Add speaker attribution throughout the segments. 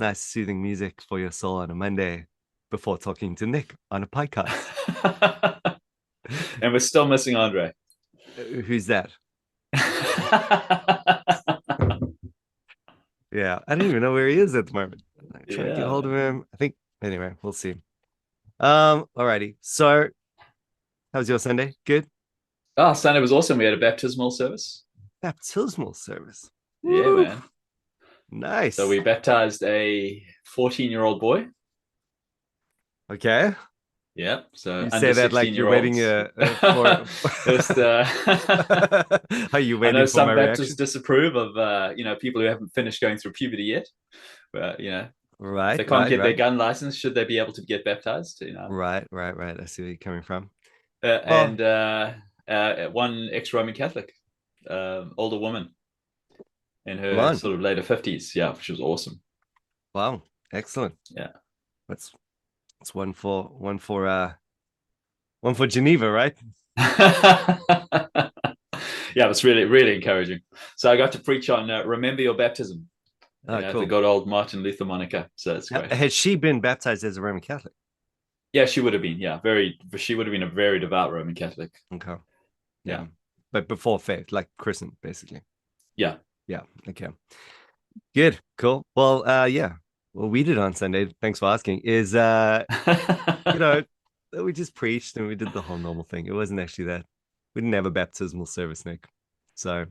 Speaker 1: nice soothing music for your soul on a Monday before talking to Nick on a podcast.
Speaker 2: And we're still missing Andre.
Speaker 1: Who's that? Yeah, I don't even know where he is at the moment. I'm trying to get
Speaker 2: Yeah,
Speaker 1: hold of
Speaker 2: man.
Speaker 1: him. I think anyway, we'll see. Alrighty. So, how was your Sunday? Good.
Speaker 2: Oh, Sunday was awesome. We had a baptismal service.
Speaker 1: Baptismal service.
Speaker 2: Yeah,
Speaker 1: Woo!
Speaker 2: man. So
Speaker 1: Nice.
Speaker 2: we baptized a 14-year-old boy.
Speaker 1: Okay.
Speaker 2: Yeah. So
Speaker 1: You say
Speaker 2: under
Speaker 1: that like
Speaker 2: 16
Speaker 1: you're
Speaker 2: year
Speaker 1: waiting
Speaker 2: olds.
Speaker 1: for.
Speaker 2: Just,
Speaker 1: Are you
Speaker 2: I know
Speaker 1: waiting for my
Speaker 2: some Baptists
Speaker 1: reaction?
Speaker 2: disapprove of, people who haven't finished going through puberty yet. But, if
Speaker 1: Right,
Speaker 2: they can't
Speaker 1: right,
Speaker 2: get their
Speaker 1: right,
Speaker 2: gun license, should they be able to get baptized?
Speaker 1: right. I see where you're coming from.
Speaker 2: And
Speaker 1: Well,
Speaker 2: one ex-Roman Catholic, older woman in
Speaker 1: come
Speaker 2: her
Speaker 1: on.
Speaker 2: sort of later 50s. Yeah, which was awesome.
Speaker 1: Wow, excellent.
Speaker 2: Yeah.
Speaker 1: That's that's one for Geneva, right?
Speaker 2: Yeah, it was really, really encouraging. So I got to preach on Remember Your Baptism,
Speaker 1: Oh,
Speaker 2: the
Speaker 1: cool.
Speaker 2: good old Martin Luther moniker. So that's great.
Speaker 1: Had she been baptized as a Roman Catholic?
Speaker 2: Yeah, she would have been. Yeah, she would have been a very devout Roman Catholic.
Speaker 1: Okay. Yeah.
Speaker 2: Yeah.
Speaker 1: But before faith, like christened, basically.
Speaker 2: Yeah.
Speaker 1: Yeah. Okay. Good. Cool. Well, yeah. What we did on Sunday, thanks for asking, is you know, we just preached and we did the whole normal thing. It wasn't actually that. We didn't have a baptismal service, Nick. So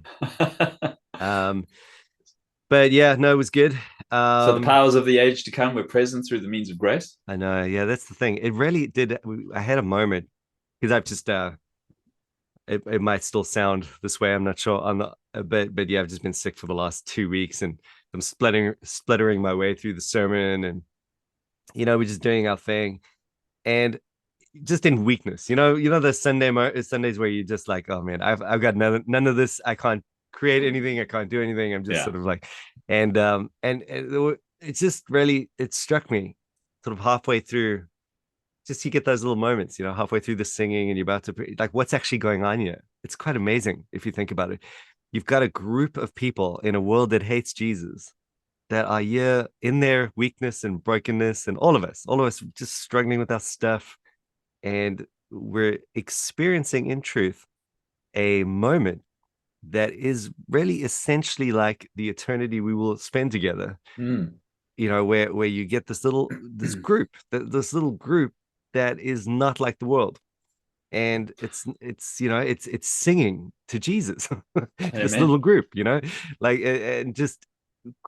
Speaker 1: um, but yeah, no, it was good.
Speaker 2: So the
Speaker 1: Um,
Speaker 2: powers of the age to come were present through the means of grace.
Speaker 1: I know, yeah, that's the thing. It really did. I had a moment because I've just it might still sound this way. I'm not sure. I'm not, but yeah, I've just been sick for the last 2 weeks, and I'm splattering my way through the sermon, and we're just doing our thing, and just in weakness, the Sundays where you're just like, oh man, I've got none of this. I can't create anything. I can't do anything. I'm just
Speaker 2: Yeah.
Speaker 1: sort of like, and it's just really it struck me, sort of halfway through. Just you get those little moments, halfway through the singing and you're about to like, what's actually going on here? It's quite amazing if you think about it. You've got a group of people in a world that hates Jesus that are here in their weakness and brokenness, and all of us just struggling with our stuff, and we're experiencing in truth a moment that is really essentially like the eternity we will spend together,
Speaker 2: Mm.
Speaker 1: where you get this little group that is not like the world, and it's singing to Jesus. This
Speaker 2: Amen.
Speaker 1: little group, like, and just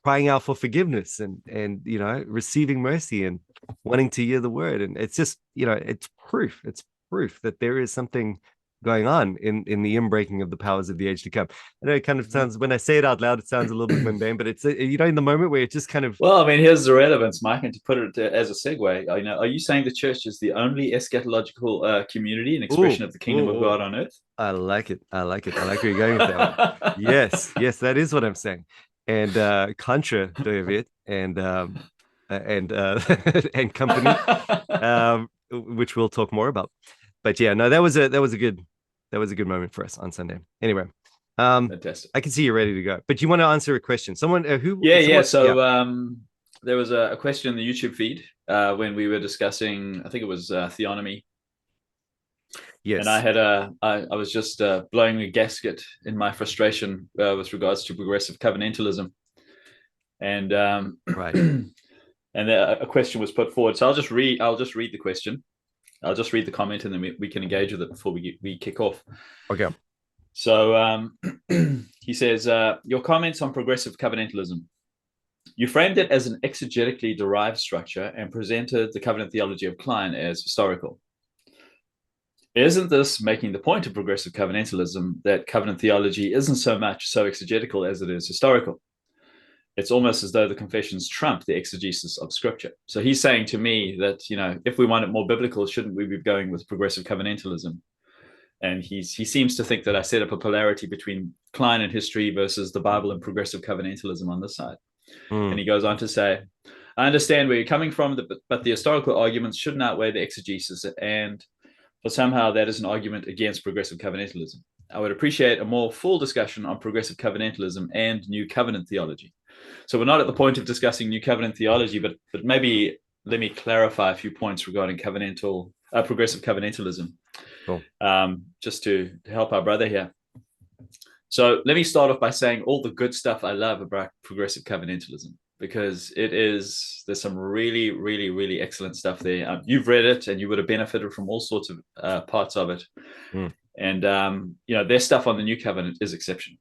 Speaker 1: crying out for forgiveness, and receiving mercy and wanting to hear the word, and it's just, it's proof that there is something going on in the inbreaking of the powers of the age to come. I know it kind of sounds, when I say it out loud, it sounds a little bit mundane, but it's, in the moment where it just kind of.
Speaker 2: Well, I mean, here's the relevance, Mike, and to put it as a segue, are you saying the church is the only eschatological community and
Speaker 1: Oh,
Speaker 2: expression of the
Speaker 1: oh,
Speaker 2: kingdom of
Speaker 1: oh,
Speaker 2: God on earth?
Speaker 1: I like it. I like it. I like where you're going with that one. Yes, yes, that is what I'm saying. And contra Dooyeweerd and and company, which we'll talk more about. But yeah, no, that was a good moment for us on Sunday. Anyway,
Speaker 2: Fantastic.
Speaker 1: I can see you're ready to go. But you want to answer a question? Someone who
Speaker 2: Yeah, yeah.
Speaker 1: someone yeah.
Speaker 2: So there was a question in the YouTube feed when we were discussing, I think it was theonomy, and
Speaker 1: Yes.
Speaker 2: I was just blowing a gasket in my frustration with regards to progressive covenantalism, and
Speaker 1: Right.
Speaker 2: and a question was put forward. So I'll just read the question. I'll just read the comment, and then we can engage with it before we kick off.
Speaker 1: Okay.
Speaker 2: So he says, your comments on progressive covenantalism. You framed it as an exegetically derived structure and presented the covenant theology of Kline as historical. Isn't this making the point of progressive covenantalism that covenant theology isn't so much so exegetical as it is historical? It's almost as though the confessions trump the exegesis of scripture. So he's saying to me that, if we want it more biblical, shouldn't we be going with progressive covenantalism? And he seems to think that I set up a polarity between Kline and history versus the Bible and progressive covenantalism on this side. And
Speaker 1: Mm.
Speaker 2: he goes on to say, I understand where you're coming from, but the historical arguments shouldn't outweigh the exegesis, and for somehow that is an argument against progressive covenantalism. I would appreciate a more full discussion on progressive covenantalism and new covenant theology. So we're not at the point of discussing new covenant theology, but maybe let me clarify a few points regarding progressive covenantalism,
Speaker 1: Cool.
Speaker 2: just to help our brother here. So let me start off by saying all the good stuff I love about progressive covenantalism, because there's some really, really, really excellent stuff there. You've read it and you would have benefited from all sorts of parts of it.
Speaker 1: Mm.
Speaker 2: And, their stuff on the new covenant is exceptional.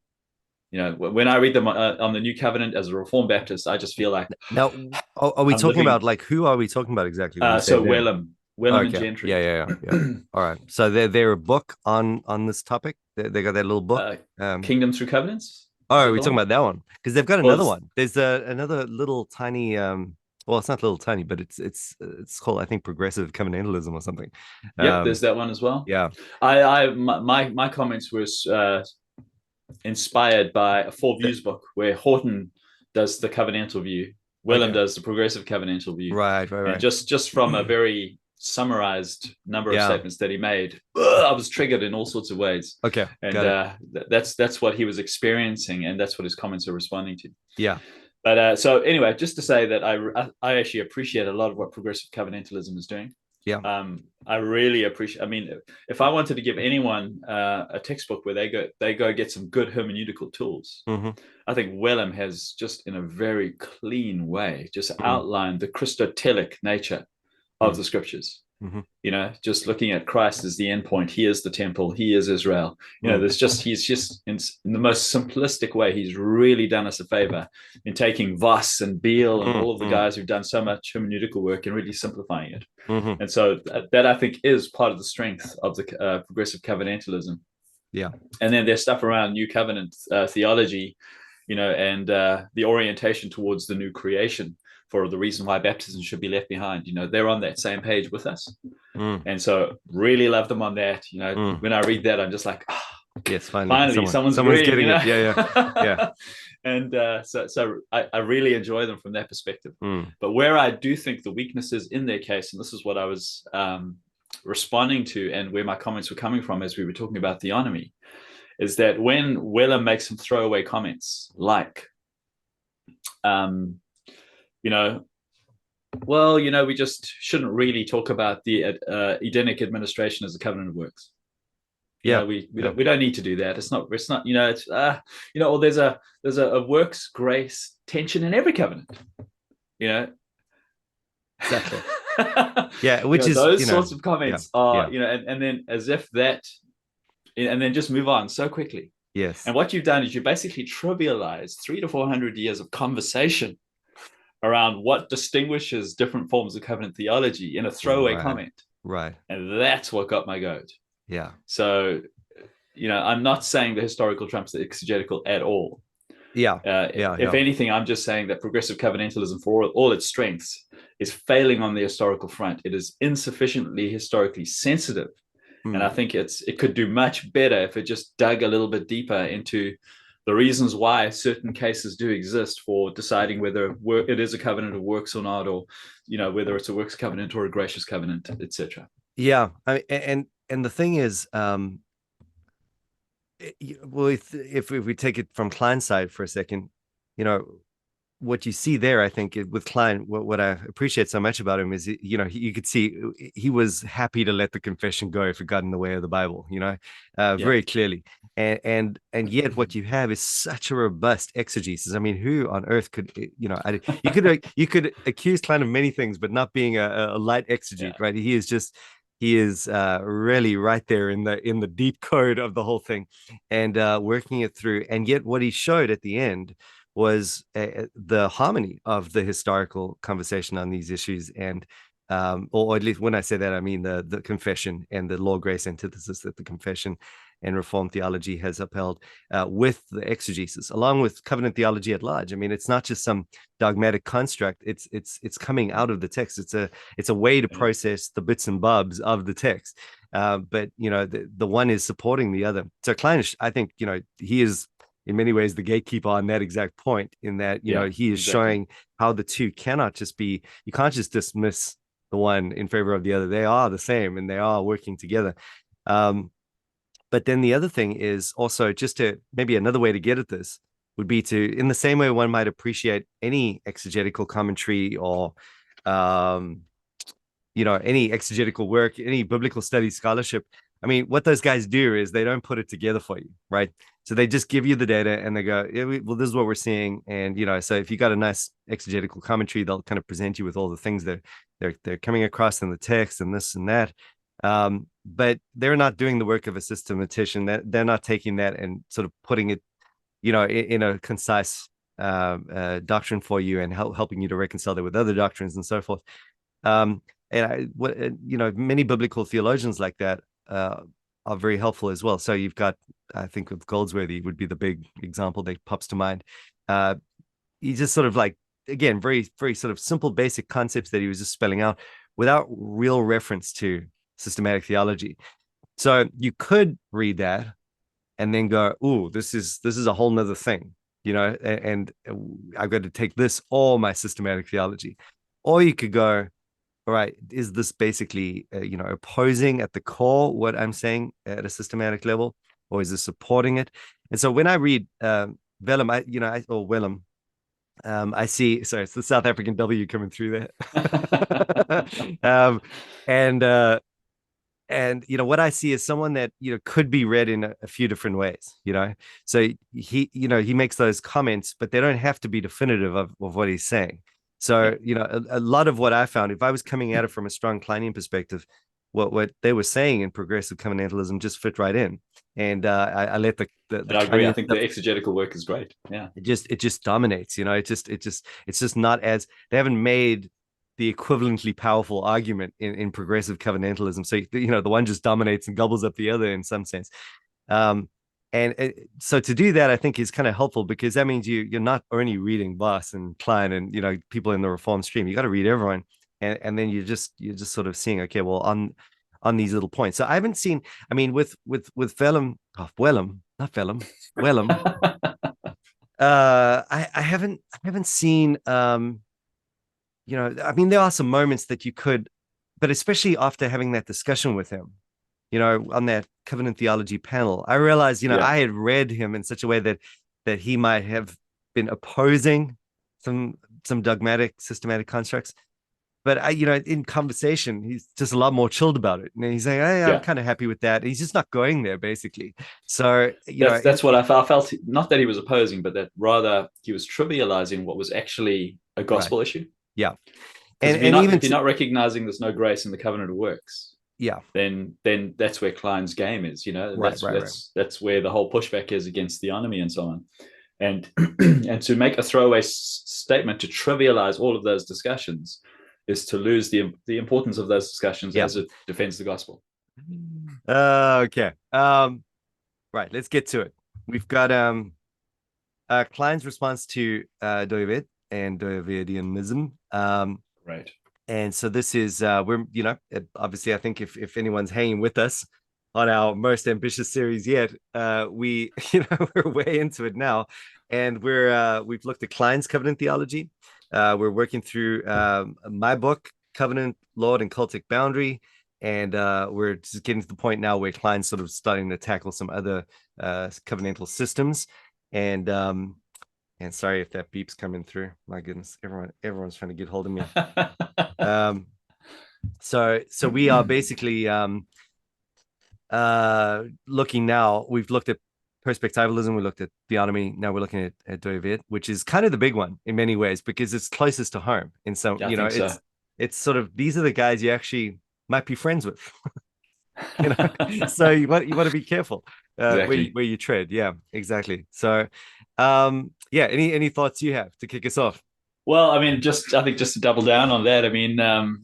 Speaker 2: When I read them on the new covenant as a Reformed Baptist, I just feel like,
Speaker 1: Now, are we talking about, like, who are we talking about exactly when you say
Speaker 2: so
Speaker 1: them?
Speaker 2: Wellum and
Speaker 1: Okay.
Speaker 2: Gentry.
Speaker 1: Yeah. All right. So they're a book on this topip. They got that little book.
Speaker 2: Kingdom Through Covenants.
Speaker 1: Oh, are we talking about that one? Because they've got another
Speaker 2: Well,
Speaker 1: one. There's another little tiny well, it's not little tiny, but it's called, I think, Progressive Covenantalism or something.
Speaker 2: Yep, there's that one as well.
Speaker 1: Yeah.
Speaker 2: My comments were inspired by a Four Views book where Horton does the covenantal view, Wellum does the progressive covenantal view.
Speaker 1: Right.
Speaker 2: And just from a very summarized number of statements that he made, I was triggered in all sorts of ways.
Speaker 1: Okay.
Speaker 2: And that's what he was experiencing, and that's what his comments are responding to.
Speaker 1: Yeah.
Speaker 2: But so anyway, just to say that I actually appreciate a lot of what progressive covenantalism is doing.
Speaker 1: Yeah.
Speaker 2: I really appreciate. I mean, if I wanted to give anyone a textbook where they go get some good hermeneutical tools, I think Wellum has, just in a very clean way, just outlined the Christotelic nature of the scriptures. Just looking at Christ as the end point. He is the temple. He is Israel. He's just in the most simplistic way, he's really done us a favor in taking Voss and Beale and all of the guys who've done so much hermeneutical work and really simplifying it. And so that, I think, is part of the strength of the progressive covenantalism.
Speaker 1: Yeah.
Speaker 2: And then there's stuff around new covenant theology, and the orientation towards the new creation, for the reason why baptism should be left behind. They're on that same page with us. And so really love them on that. When I read that, I'm just like,
Speaker 1: yes,
Speaker 2: finally someone's
Speaker 1: getting it. Yeah.
Speaker 2: And so I really enjoy them from that perspective. But where I do think the weakness is in their case, and this is what I was responding to, and where my comments were coming from as we were talking about theonomy, is that when Wellum makes some throwaway comments like, we just shouldn't really talk about the Edenic administration as a covenant of works. We don't need to do that. It's not or there's a works grace tension in every covenant.
Speaker 1: Exactly. Yeah, which is
Speaker 2: those sorts of comments are and then as if that, and then just move on so quickly.
Speaker 1: Yes.
Speaker 2: And what you've done is you basically trivialized 300 to 400 years of conversation around what distinguishes different forms of covenant theology in a throwaway comment.
Speaker 1: Right.
Speaker 2: And that's what got my goat.
Speaker 1: Yeah.
Speaker 2: So, I'm not saying the historical trumps the exegetical at all. If anything, I'm just saying that progressive covenantalism, for all its strengths, is failing on the historical front. It is insufficiently historically sensitive. And I think it could do much better if it just dug a little bit deeper into the reasons why certain cases do exist for deciding whether it is a covenant of works or not, or whether it's a works covenant or a gracious covenant, etc.
Speaker 1: Yeah, and the thing is, well, if we take it from Kline's side for a second, what you see there, I think, with Kline, what I appreciate so much about him is, you could see he was happy to let the confession go if it got in the way of the Bible, very clearly. And yet what you have is such a robust exegesis. I mean, who on earth could, you could accuse Kline of many things, but not being a light exegete, right? He is really right there in the deep code of the whole thing, and working it through. And yet what he showed at the end was the harmony of the historical conversation on these issues, and or at least when I say that, I mean the confession and the law grace antithesis that the confession and Reformed theology has upheld, with the exegesis, along with covenant theology at large. I mean, it's not just some dogmatic construct. It's coming out of the text. It's a way to process the bits and bobs of the text. But the one is supporting the other. So Kline, I think, he is in many ways the gatekeeper on that exact point, in that he is showing how the two cannot just be. You can't just dismiss the one in favor of the other. They are the same, and they are working together. But then the other thing is also, just to maybe another way to get at this would be to, in the same way one might appreciate any exegetical commentary or um, any exegetical work, any biblical study scholarship. I mean, what those guys do is they don't put it together for you, right? So they just give you the data and they go, yeah, well, this is what we're seeing. And so if you got a nice exegetical commentary, they'll kind of present you with all the things that they're coming across in the text and this and that. But they're not doing the work of a systematician. That they're not taking that and sort of putting it, in a concise doctrine for you and helping you to reconcile that with other doctrines and so forth. Many biblical theologians like that are very helpful as well. So you've got, I think, of Goldsworthy would be the big example that pops to mind. He just sort of like, again, very, very sort of simple, basic concepts that he was just spelling out without real reference to systematic theology. So you could read that and then go, "Ooh, this is a whole nother thing," and I've got to take this or my systematic theology. Or you could go, all right, is this basically, opposing at the core what I'm saying at a systematic level, or is this supporting it? And so when I read Vellum, or Wellum, I see, sorry, it's the South African W coming through there. And what I see is someone that could be read in a few different ways. So he makes those comments, but they don't have to be definitive of what he's saying. So a lot of what I found, if I was coming at it from a strong Kleinian perspective, what they were saying in progressive covenantalism just fit right in. And I let the
Speaker 2: and I agree. I think the exegetical work is great. Yeah,
Speaker 1: it just dominates. It's just not as, they haven't made the equivalently powerful argument in progressive covenantalism. So the one just dominates and gobbles up the other in some sense. So to do that, I think is kind of helpful, because that means you're not only reading Voss and Kline and people in the Reform stream. You got to read everyone, and then you're just sort of seeing, okay, well, on these little points. So I haven't seen. I mean, with Vellum, Wellum, not Vellum, Wellum. I haven't seen. I mean, there are some moments that you could, but especially after having that discussion with him, on that covenant theology panel, I realized, I had read him in such a way that he might have been opposing some dogmatic, systematic constructs. But in conversation, he's just a lot more chilled about it. And he's saying, hey, I'm kind of happy with that. He's just not going there, basically. So,
Speaker 2: that's what I felt. Not that he was opposing, but that rather he was trivializing what was actually a gospel issue.
Speaker 1: Yeah.
Speaker 2: And if you're not recognizing there's no grace in the covenant of works, then that's where Kline's game is. That's where the whole pushback is against theonomy and so on. And and to make a throwaway statement to trivialize all of those discussions is to lose the importance of those discussions as it defends the gospel.
Speaker 1: Okay. Right. Let's get to it. We've got Kline's response to Dooyeweerd and Dooyeweerdianism.
Speaker 2: Right.
Speaker 1: And so this is we're obviously, I think if anyone's hanging with us on our most ambitious series yet, we we're way into it now, and we've looked at Kline's covenant theology. We're working through my book, Covenant, Lord, and Cultic Boundary, and we're just getting to the point now where Kline's sort of starting to tackle some other covenantal systems. And sorry if that beep's coming through. My goodness, everyone's trying to get hold of me. So we are basically looking now. We've looked at perspectivalism, we looked at theonomy. Now we're looking at Dooyeweerd, which is kind of the big one in many ways, because it's closest to home in some. It's sort of, these are the guys you actually might be friends with. So you want to be careful exactly. where you tread. Yeah, exactly. So any thoughts you have to kick us off?
Speaker 2: Well, I mean, I think just to double down on that, I mean,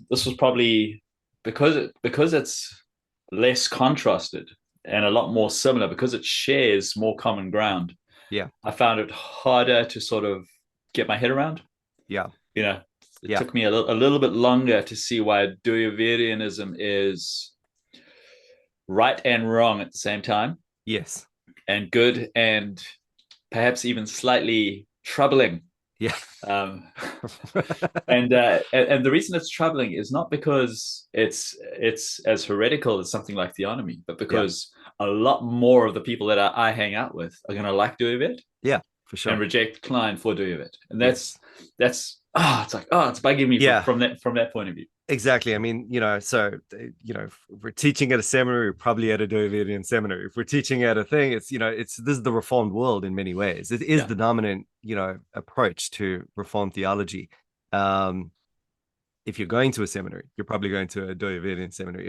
Speaker 2: this was probably because it's less contrasted and a lot more similar, because it shares more common ground.
Speaker 1: Yeah,
Speaker 2: I found it harder to sort of get my head around.
Speaker 1: Yeah,
Speaker 2: it took me a little bit longer to see why Dooyeweerdianism is right and wrong at the same time.
Speaker 1: Yes,
Speaker 2: and good and perhaps even slightly troubling.
Speaker 1: Yeah.
Speaker 2: And the reason it's troubling is not because it's as heretical as something like theonomy, but because a lot more of the people that I hang out with are going to like Dooyeweerd
Speaker 1: Yeah, for
Speaker 2: and
Speaker 1: sure.
Speaker 2: reject Kline for Dooyeweerd. And
Speaker 1: Yes.
Speaker 2: it's like, it's bugging me
Speaker 1: Yeah,
Speaker 2: from that point of view.
Speaker 1: exactly. I mean, if we're teaching at a seminary, we're probably at a Dooyeweerdian seminary. If we're teaching at a thing, this is the reformed world in many ways. It is
Speaker 2: Yeah.
Speaker 1: the dominant, approach to reformed theology. Um, if you're going to a seminary, you're probably going to a Dooyeweerdian seminary.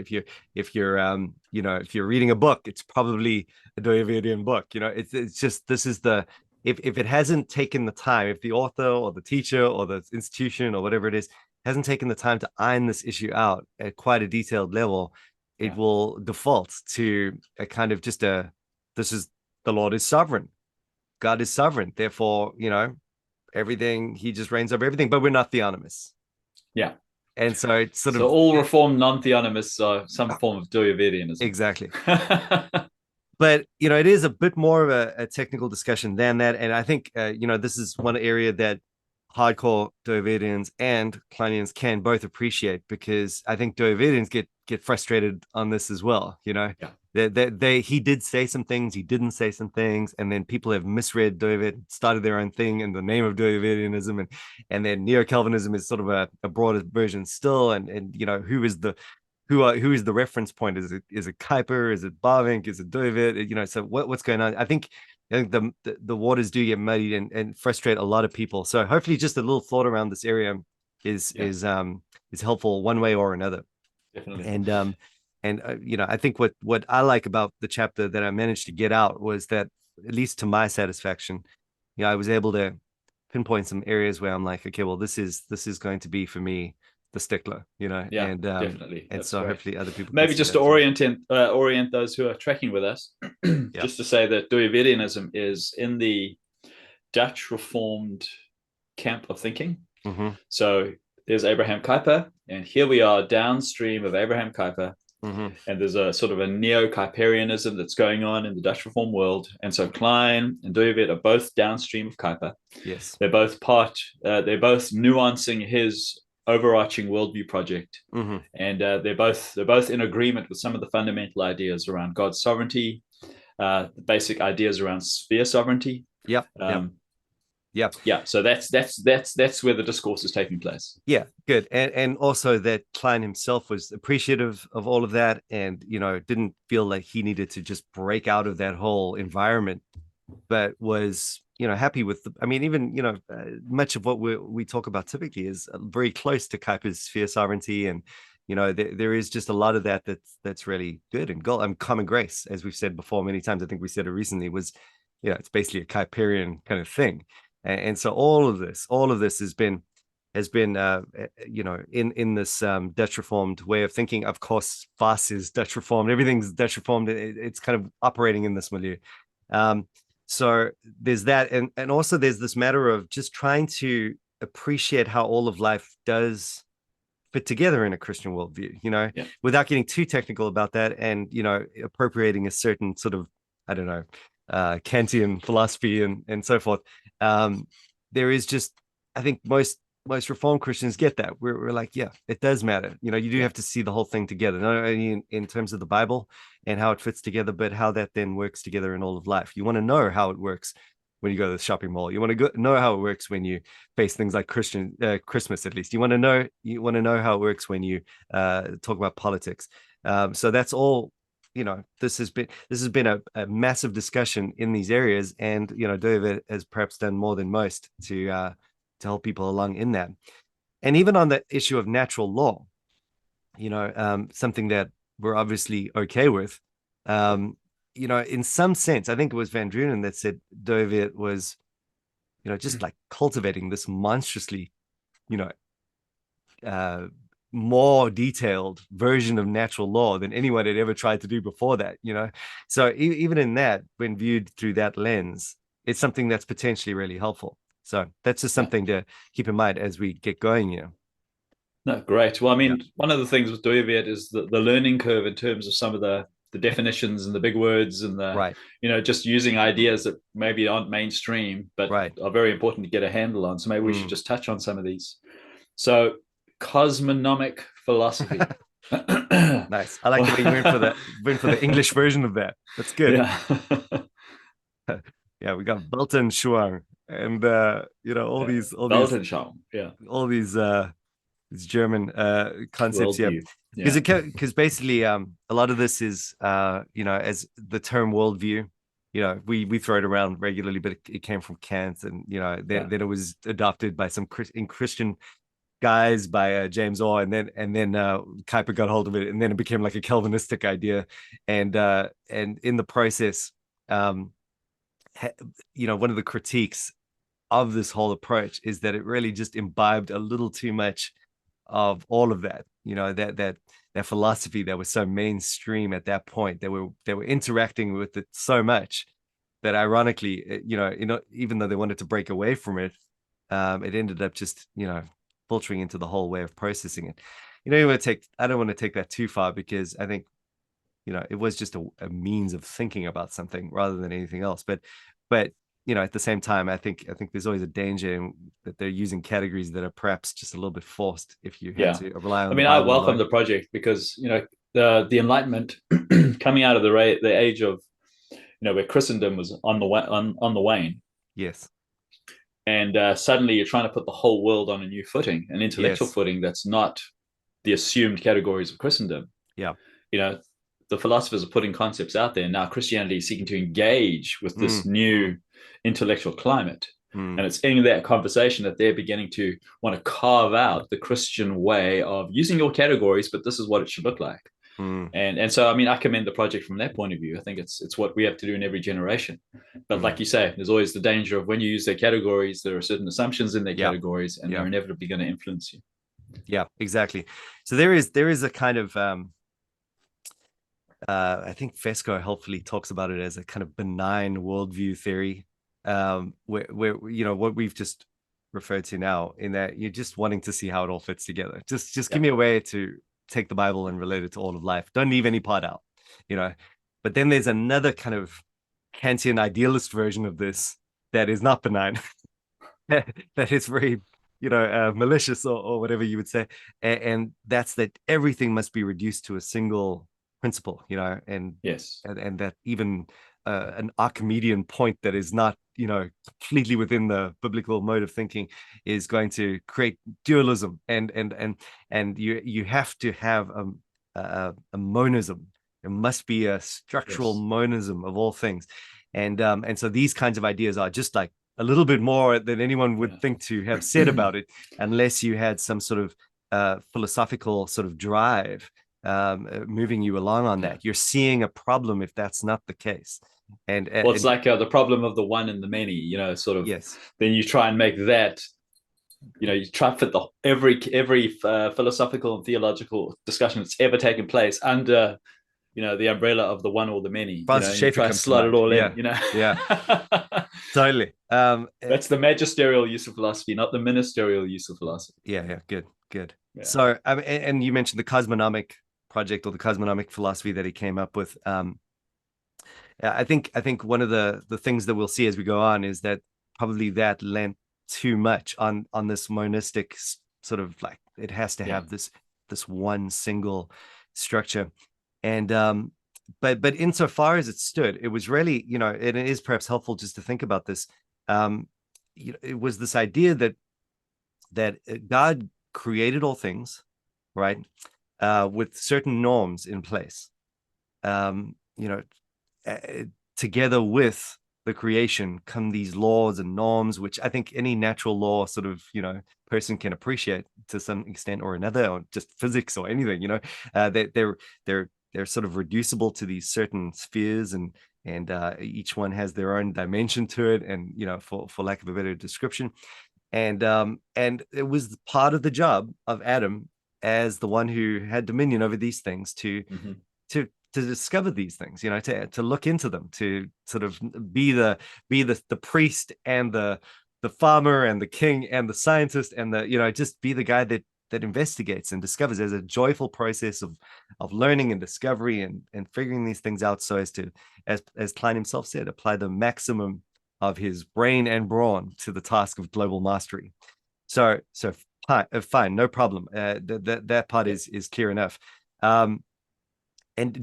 Speaker 1: If you're reading a book, it's probably a Dooyeweerdian book. It's just this is the if it hasn't taken the time, if the author or the teacher or the institution or whatever it is hasn't taken the time to iron this issue out at quite a detailed level, it
Speaker 2: Yeah.
Speaker 1: will default to a kind of just a this is the Lord is sovereign, God is sovereign, therefore everything he just reigns over everything, but we're not theonomous.
Speaker 2: Yeah.
Speaker 1: And so it's sort
Speaker 2: So
Speaker 1: of
Speaker 2: all reformed non-theonomists are some form of Dooyeweerdianism.
Speaker 1: exactly. But it is a bit more of a technical discussion than that, and I think this is one area that hardcore Dooyeweerdians and Kleinians can both appreciate, because I think Dooyeweerdians get frustrated on this as well.
Speaker 2: Yeah.
Speaker 1: He did say some things, he didn't say some things, and then people have misread Dooyeweerd, started their own thing in the name of Dooyeweerdianism, and then neo-Calvinism is sort of a broader version still, and who is the reference point? Is it Kuyper? Is it Bavinck? Is it Dooyeweerd? So what's going on? I think the waters do get muddied and frustrate a lot of people. So hopefully, just a little thought around this area is helpful one way or another.
Speaker 2: Definitely.
Speaker 1: And I think what I like about the chapter that I managed to get out was that, at least to my satisfaction, I was able to pinpoint some areas where I'm like, okay, well, this is going to be for me the stickler,
Speaker 2: Yeah,
Speaker 1: and
Speaker 2: definitely.
Speaker 1: and
Speaker 2: That's
Speaker 1: so
Speaker 2: great.
Speaker 1: hopefully other people
Speaker 2: Maybe just to orient those who are tracking with us,
Speaker 1: Yeah.
Speaker 2: just to say that Dooyeweerdianism is in the Dutch Reformed camp of thinking.
Speaker 1: Mm-hmm.
Speaker 2: So there's Abraham Kuyper, and here we are downstream of Abraham Kuyper,
Speaker 1: Mm-hmm.
Speaker 2: and there's a sort of a neo-Kuyperianism that's going on in the Dutch Reform world. And so Kline and Dooyeweerd are both downstream of Kuyper.
Speaker 1: Yes.
Speaker 2: They're both nuancing his overarching worldview project,
Speaker 1: Mm-hmm.
Speaker 2: and they're both in agreement with some of the fundamental ideas around God's sovereignty, the basic ideas around sphere sovereignty.
Speaker 1: Yep. Yep.
Speaker 2: Yeah. So that's where the discourse is taking place.
Speaker 1: Yeah, good. And also that Klein himself was appreciative of all of that, and didn't feel like he needed to just break out of that whole environment, but was happy with even much of what we talk about typically is very close to Kuyper's sphere sovereignty, and there is just a lot of that's really good and gold. Common grace, as we've said before many times, I think we said it recently, was it's basically a Kuyperian kind of thing. And so all of this has been in this Dutch Reformed way of thinking. Of course, Vos is Dutch Reformed, everything's Dutch Reformed. It's kind of operating in this milieu. So there's that, and also there's this matter of just trying to appreciate how all of life does fit together in a Christian worldview, without getting too technical about that, and appropriating a certain sort of, I don't know, Kantian philosophy and so forth. There is just, I think most Reformed Christians get that. We're like, yeah, it does matter. You do have to see the whole thing together, not only in terms of the Bible and how it fits together, but how that then works together in all of life. You want to know how it works when you go to the shopping mall. You want to know how it works when you face things like Christmas, at least. You want to know how it works when you talk about politics. So that's all. This has been a massive discussion in these areas, and Dooyeweerd has perhaps done more than most to help people along in that. And even on the issue of natural law, something that we're obviously okay with, in some sense, I think it was Van Drunen that said Dooyeweerd was, just like cultivating this monstrously, more detailed version of natural law than anyone had ever tried to do before that. So even in that, when viewed through that lens, it's something that's potentially really helpful. So that's just something to keep in mind as we get going.
Speaker 2: No, great. Well, one of the things with Dooyeweerd is the learning curve in terms of some of the definitions and the big words and
Speaker 1: right.
Speaker 2: Just using ideas that maybe aren't mainstream, but are very important to get a handle on. So maybe we should just touch on some of these. So cosmonomic philosophy.
Speaker 1: Nice. I like the way you went for the English version of that. That's good.
Speaker 2: Yeah.
Speaker 1: Yeah, we got Belton Shuang and all these
Speaker 2: Weltanschauung. Yeah.
Speaker 1: all these German concepts. Yeah,
Speaker 2: Worldview. Yeah.
Speaker 1: because basically a lot of this is as the term worldview. We throw it around regularly, but it came from Kant, and
Speaker 2: Yeah.
Speaker 1: then it was adopted by some Christian guys by James Orr, and then Kuyper got hold of it, and then it became like a Calvinistic idea, and in the process, um, one of the critiques of this whole approach is that it really just imbibed a little too much of all of that. That philosophy that was so mainstream at that point. They were interacting with it so much that ironically, even though they wanted to break away from it, it ended up just filtering into the whole way of processing it. I don't want to take that too far because I think it was just a means of thinking about something rather than anything else. But at the same time, I think there's always a danger in that they're using categories that are perhaps just a little bit forced if you had
Speaker 2: Yeah.
Speaker 1: to rely
Speaker 2: I
Speaker 1: on the
Speaker 2: mean, I
Speaker 1: Bible
Speaker 2: welcome
Speaker 1: alone.
Speaker 2: the project because, the Enlightenment coming out of the age of, where Christendom was on the wane.
Speaker 1: Yes.
Speaker 2: And suddenly you're trying to put the whole world on a new footing, an intellectual
Speaker 1: Yes.
Speaker 2: footing that's not the assumed categories of Christendom.
Speaker 1: Yeah.
Speaker 2: You know, the philosophers are putting concepts out there. Now Christianity is seeking to engage with this new intellectual climate.
Speaker 1: Mm.
Speaker 2: And it's in that conversation that they're beginning to want to carve out the Christian way of using your categories, but this is what it should look like.
Speaker 1: Mm.
Speaker 2: And so, I mean, I commend the project from that point of view. I think it's what we have to do in every generation. But like you say, there's always the danger of when you use their categories, there are certain assumptions in their
Speaker 1: Yeah.
Speaker 2: categories, and
Speaker 1: Yeah.
Speaker 2: they're inevitably going to influence you.
Speaker 1: Yeah, exactly. So there is a kind of I think Fesco helpfully talks about it as a kind of benign worldview theory, where what we've just referred to now, in that you're just wanting to see how it all fits together. Just give me a way to take the Bible and relate it to all of life. Don't leave any part out, you know. But then there's another kind of Kantian idealist version of this that is not benign, that is very malicious, or whatever you would say, and that's that everything must be reduced to a single principle, and
Speaker 2: Yes.
Speaker 1: and that even an Archimedean point that is not completely within the biblical mode of thinking is going to create dualism, and you have to have a monism. It must be a structural
Speaker 2: Yes.
Speaker 1: monism of all things, and so these kinds of ideas are just like a little bit more than anyone would think to have said about it, unless you had some sort of philosophical sort of drive moving you along on that. You're seeing a problem if that's not the case.
Speaker 2: Well, it's like the problem of the one and the many, sort of.
Speaker 1: Yes.
Speaker 2: Then you try and make that, you try to fit every philosophical and theological discussion that's ever taken place under the umbrella of the one or the many,
Speaker 1: Francis
Speaker 2: and you
Speaker 1: Schaeffer
Speaker 2: try to
Speaker 1: comes to
Speaker 2: slot it
Speaker 1: mind.
Speaker 2: all
Speaker 1: Yeah.
Speaker 2: in,
Speaker 1: Yeah. Totally.
Speaker 2: That's the magisterial use of philosophy, not the ministerial use of philosophy.
Speaker 1: Yeah. Good.
Speaker 2: Yeah.
Speaker 1: So, and you mentioned the cosmonomic project, or the cosmonomic philosophy that he came up with. I think one of the things that we'll see as we go on is that probably that lent too much on this monistic sort of, like, it has to have this one single structure, and but insofar as it stood, it was really, and it is perhaps helpful just to think about this. It was this idea that God created all things, right, with certain norms in place. Together with the creation come these laws and norms, which I think any natural law sort of person can appreciate to some extent or another, or just physics or anything. They're sort of reducible to these certain spheres, and each one has their own dimension to it, and for lack of a better description, and it was part of the job of Adam, as the one who had dominion over these things, to discover these things, to look into them, to sort of be the priest and the farmer and the king and the scientist, and just be the guy that investigates and discovers. There's a joyful process of learning and discovery and figuring these things out, so as to, as Kline himself said, apply the maximum of his brain and brawn to the task of global mastery. So fine, no problem. That part is clear enough. And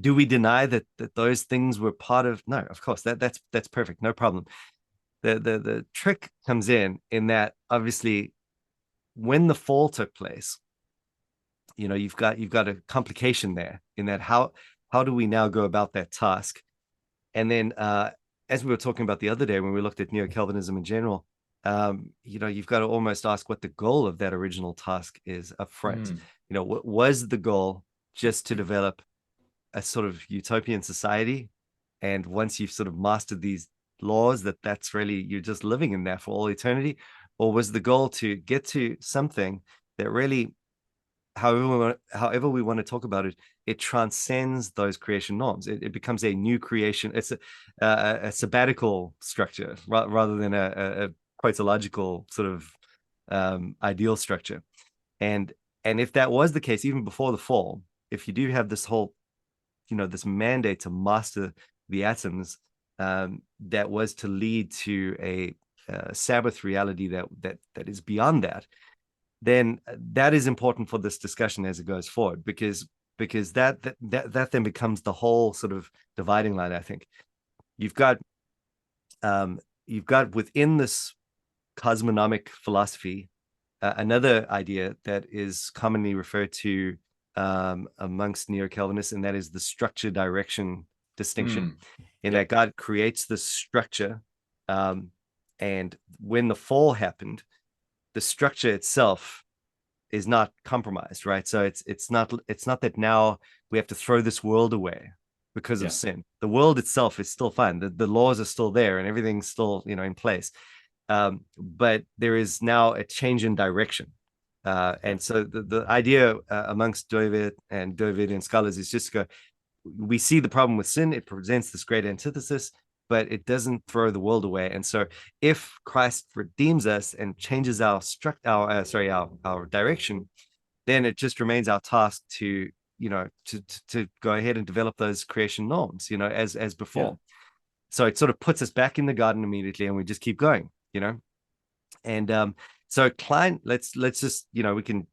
Speaker 1: do we deny that those things were part of? No, of course, that's perfect, no problem. The trick comes in that obviously when the fall took place, you've got a complication there in that how do we now go about that task? And then as we were talking about the other day when we looked at neo-Calvinism in general, you've got to almost ask what the goal of that original task is up front. What was the goal? Just to develop a sort of utopian society, and once you've sort of mastered these laws, that's really you're just living in that for all eternity? Or was the goal to get to something that really, however we want to talk about it, it transcends those creation norms? It becomes a new creation. It's a sabbatical structure rather than a protological sort of ideal structure. And if that was the case, even before the fall, if you do have this whole, this mandate to master the atoms, that was to lead to a Sabbath reality that is beyond that, then that is important for this discussion as it goes forward, because that then becomes the whole sort of dividing line. I think you've got within this cosmonomic philosophy another idea that is commonly referred to amongst neo-Calvinists, and that is the structure direction distinction. That God creates this structure, and when the fall happened, the structure itself is not compromised, right? So it's not that now we have to throw this world away because of sin. The world itself is still fine. The laws are still there and everything's still in place, but there is now a change in direction. And so the idea amongst Dooyeweerdian scholars is just to go, we see the problem with sin, it presents this great antithesis, but it doesn't throw the world away. And so if Christ redeems us and changes our direction, then it just remains our task to go ahead and develop those creation norms, as before. So it sort of puts us back in the garden immediately, and we just keep going, and so Kline, let's just, we can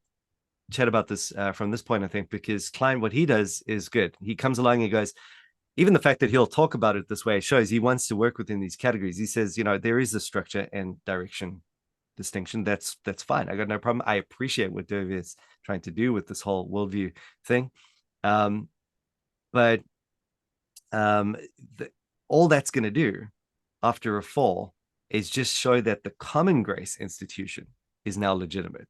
Speaker 1: chat about this from this point, I think, because Kline, what he does is good. He comes along and he goes, even the fact that he'll talk about it this way shows he wants to work within these categories. He says, there is a structure and direction distinction. That's fine. I got no problem. I appreciate what Dove is trying to do with this whole worldview thing. But all that's going to do after a fall is just show that the common grace institution is now legitimate.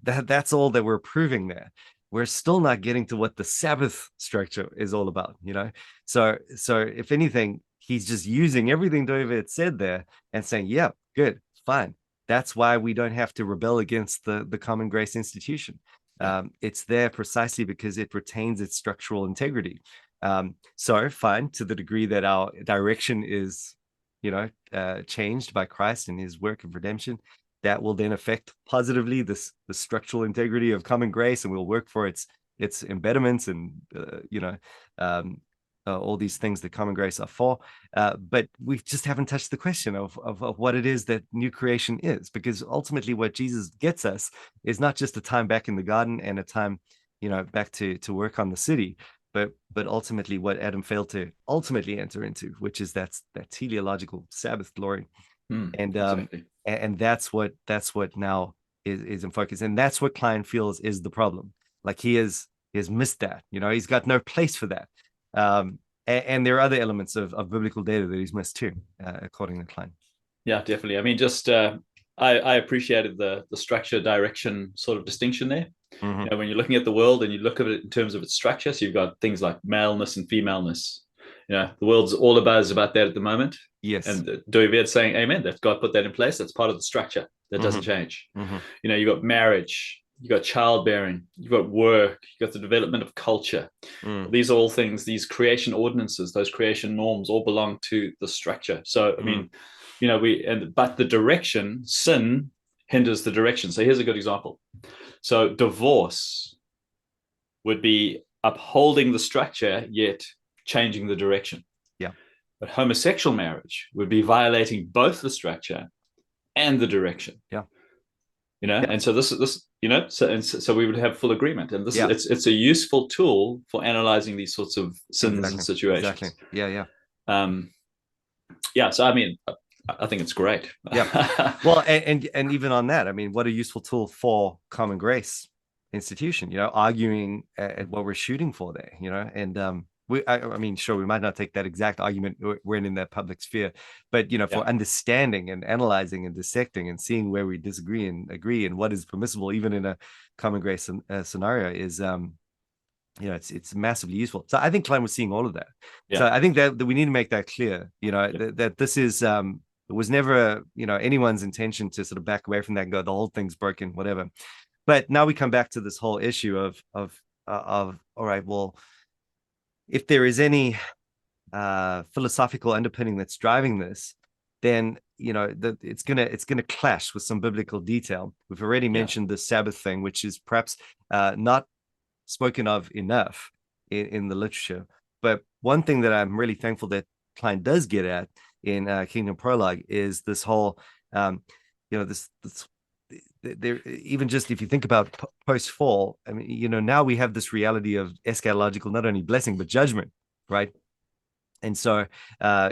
Speaker 1: That's all that we're proving there. We're still not getting to what the Sabbath structure is all about, So if anything, he's just using everything David said there and saying, yeah, good, fine. That's why we don't have to rebel against the common grace institution. It's there precisely because it retains its structural integrity. So fine, to the degree that our direction is, changed by Christ and his work of redemption, that will then affect positively the structural integrity of common grace, and we'll work for its embedments and all these things that common grace are for. But we just haven't touched the question of what it is that new creation is, because ultimately what Jesus gets us is not just a time back in the garden and a time, back to work on the city, but ultimately what Adam failed to ultimately enter into, which is that teleological Sabbath glory. And exactly. And that's what now is in focus, and that's what Kline feels is the problem. Like he has missed that. He's got no place for that. And there are other elements of biblical data that he's missed too, according to Kline.
Speaker 2: Yeah, definitely. I mean, just I appreciated the structure direction sort of distinction there. Mm-hmm. When you're looking at the world and you look at it in terms of its structure, so you've got things like maleness and femaleness. The world's all about that at the moment.
Speaker 1: Yes.
Speaker 2: And Dooyeweerd saying, amen, that God put that in place. That's part of the structure. That doesn't change. Mm-hmm. You've got marriage, you've got childbearing, you've got work, you've got the development of culture. These are all things, these creation ordinances, those creation norms all belong to the structure. So, I mean, but the direction, sin hinders the direction. So here's a good example. So divorce would be upholding the structure, yet changing the direction.
Speaker 1: Yeah.
Speaker 2: But homosexual marriage would be violating both the structure and the direction.
Speaker 1: Yeah.
Speaker 2: And so this so we would have full agreement. And this
Speaker 1: Yeah,
Speaker 2: it's a useful tool for analyzing these sorts of sins and
Speaker 1: exactly.
Speaker 2: situations.
Speaker 1: Yeah.
Speaker 2: Um, yeah. So I mean, I think it's great.
Speaker 1: Yeah. Well, and even on that, I mean, what a useful tool for common grace institution, arguing at what we're shooting for there, and I mean, sure, we might not take that exact argument when in that public sphere, but
Speaker 2: Yeah.
Speaker 1: for understanding and analyzing and dissecting and seeing where we disagree and agree and what is permissible, even in a common grace scenario, is it's massively useful. So I think Kline was seeing all of that.
Speaker 2: Yeah.
Speaker 1: So I think that we need to make that clear, that this is it was never anyone's intention to sort of back away from that and go, the whole thing's broken, whatever. But now we come back to this whole issue of all right, well, if there is any philosophical underpinning that's driving this, then it's gonna clash with some biblical detail. We've already mentioned the Sabbath thing, which is perhaps not spoken of enough in the literature. But one thing that I'm really thankful that Kline does get at in Kingdom Prologue is this whole, this there, even just if you think about post fall, I mean, now we have this reality of eschatological, not only blessing, but judgment, right? And so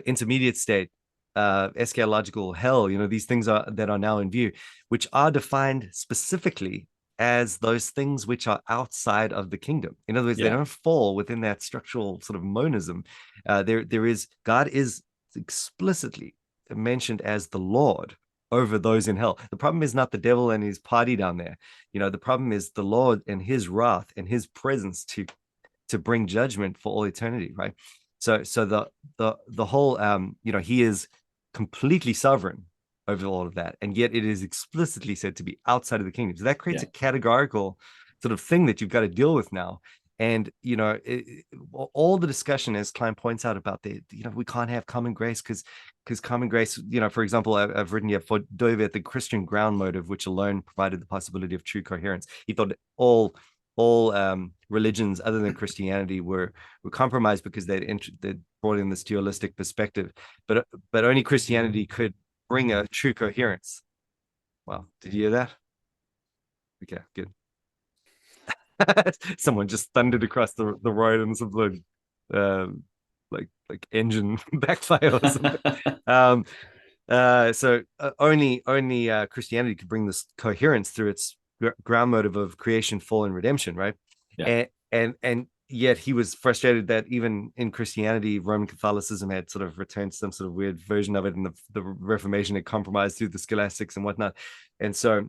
Speaker 1: intermediate state, eschatological hell, these things that are now in view, which are defined specifically as those things which are outside of the kingdom. In other words, they don't fall within that structural sort of monism. God is explicitly mentioned as the Lord over those in hell. The problem is not the devil and his party down there. The problem is the Lord and his wrath and his presence to bring judgment for all eternity, right? So the whole he is completely sovereign over all of that, and yet it is explicitly said to be outside of the kingdom. So that creates a categorical sort of thing that you've got to deal with now. And all the discussion, as Kline points out, about we can't have common grace because common grace, for example, I've written here for Dooyeweerd, the Christian ground motive, which alone provided the possibility of true coherence. He thought all religions other than Christianity were compromised because they'd brought in this dualistic perspective, but only Christianity could bring a true coherence. Well, did you hear that? Okay, good. Someone just thundered across the road and some like engine backfire or something. So only Christianity could bring this coherence through its ground motive of creation, fall, and redemption, right? And yet he was frustrated that even in Christianity, Roman Catholicism had sort of returned some sort of weird version of it, and the Reformation had compromised through the scholastics and whatnot. And so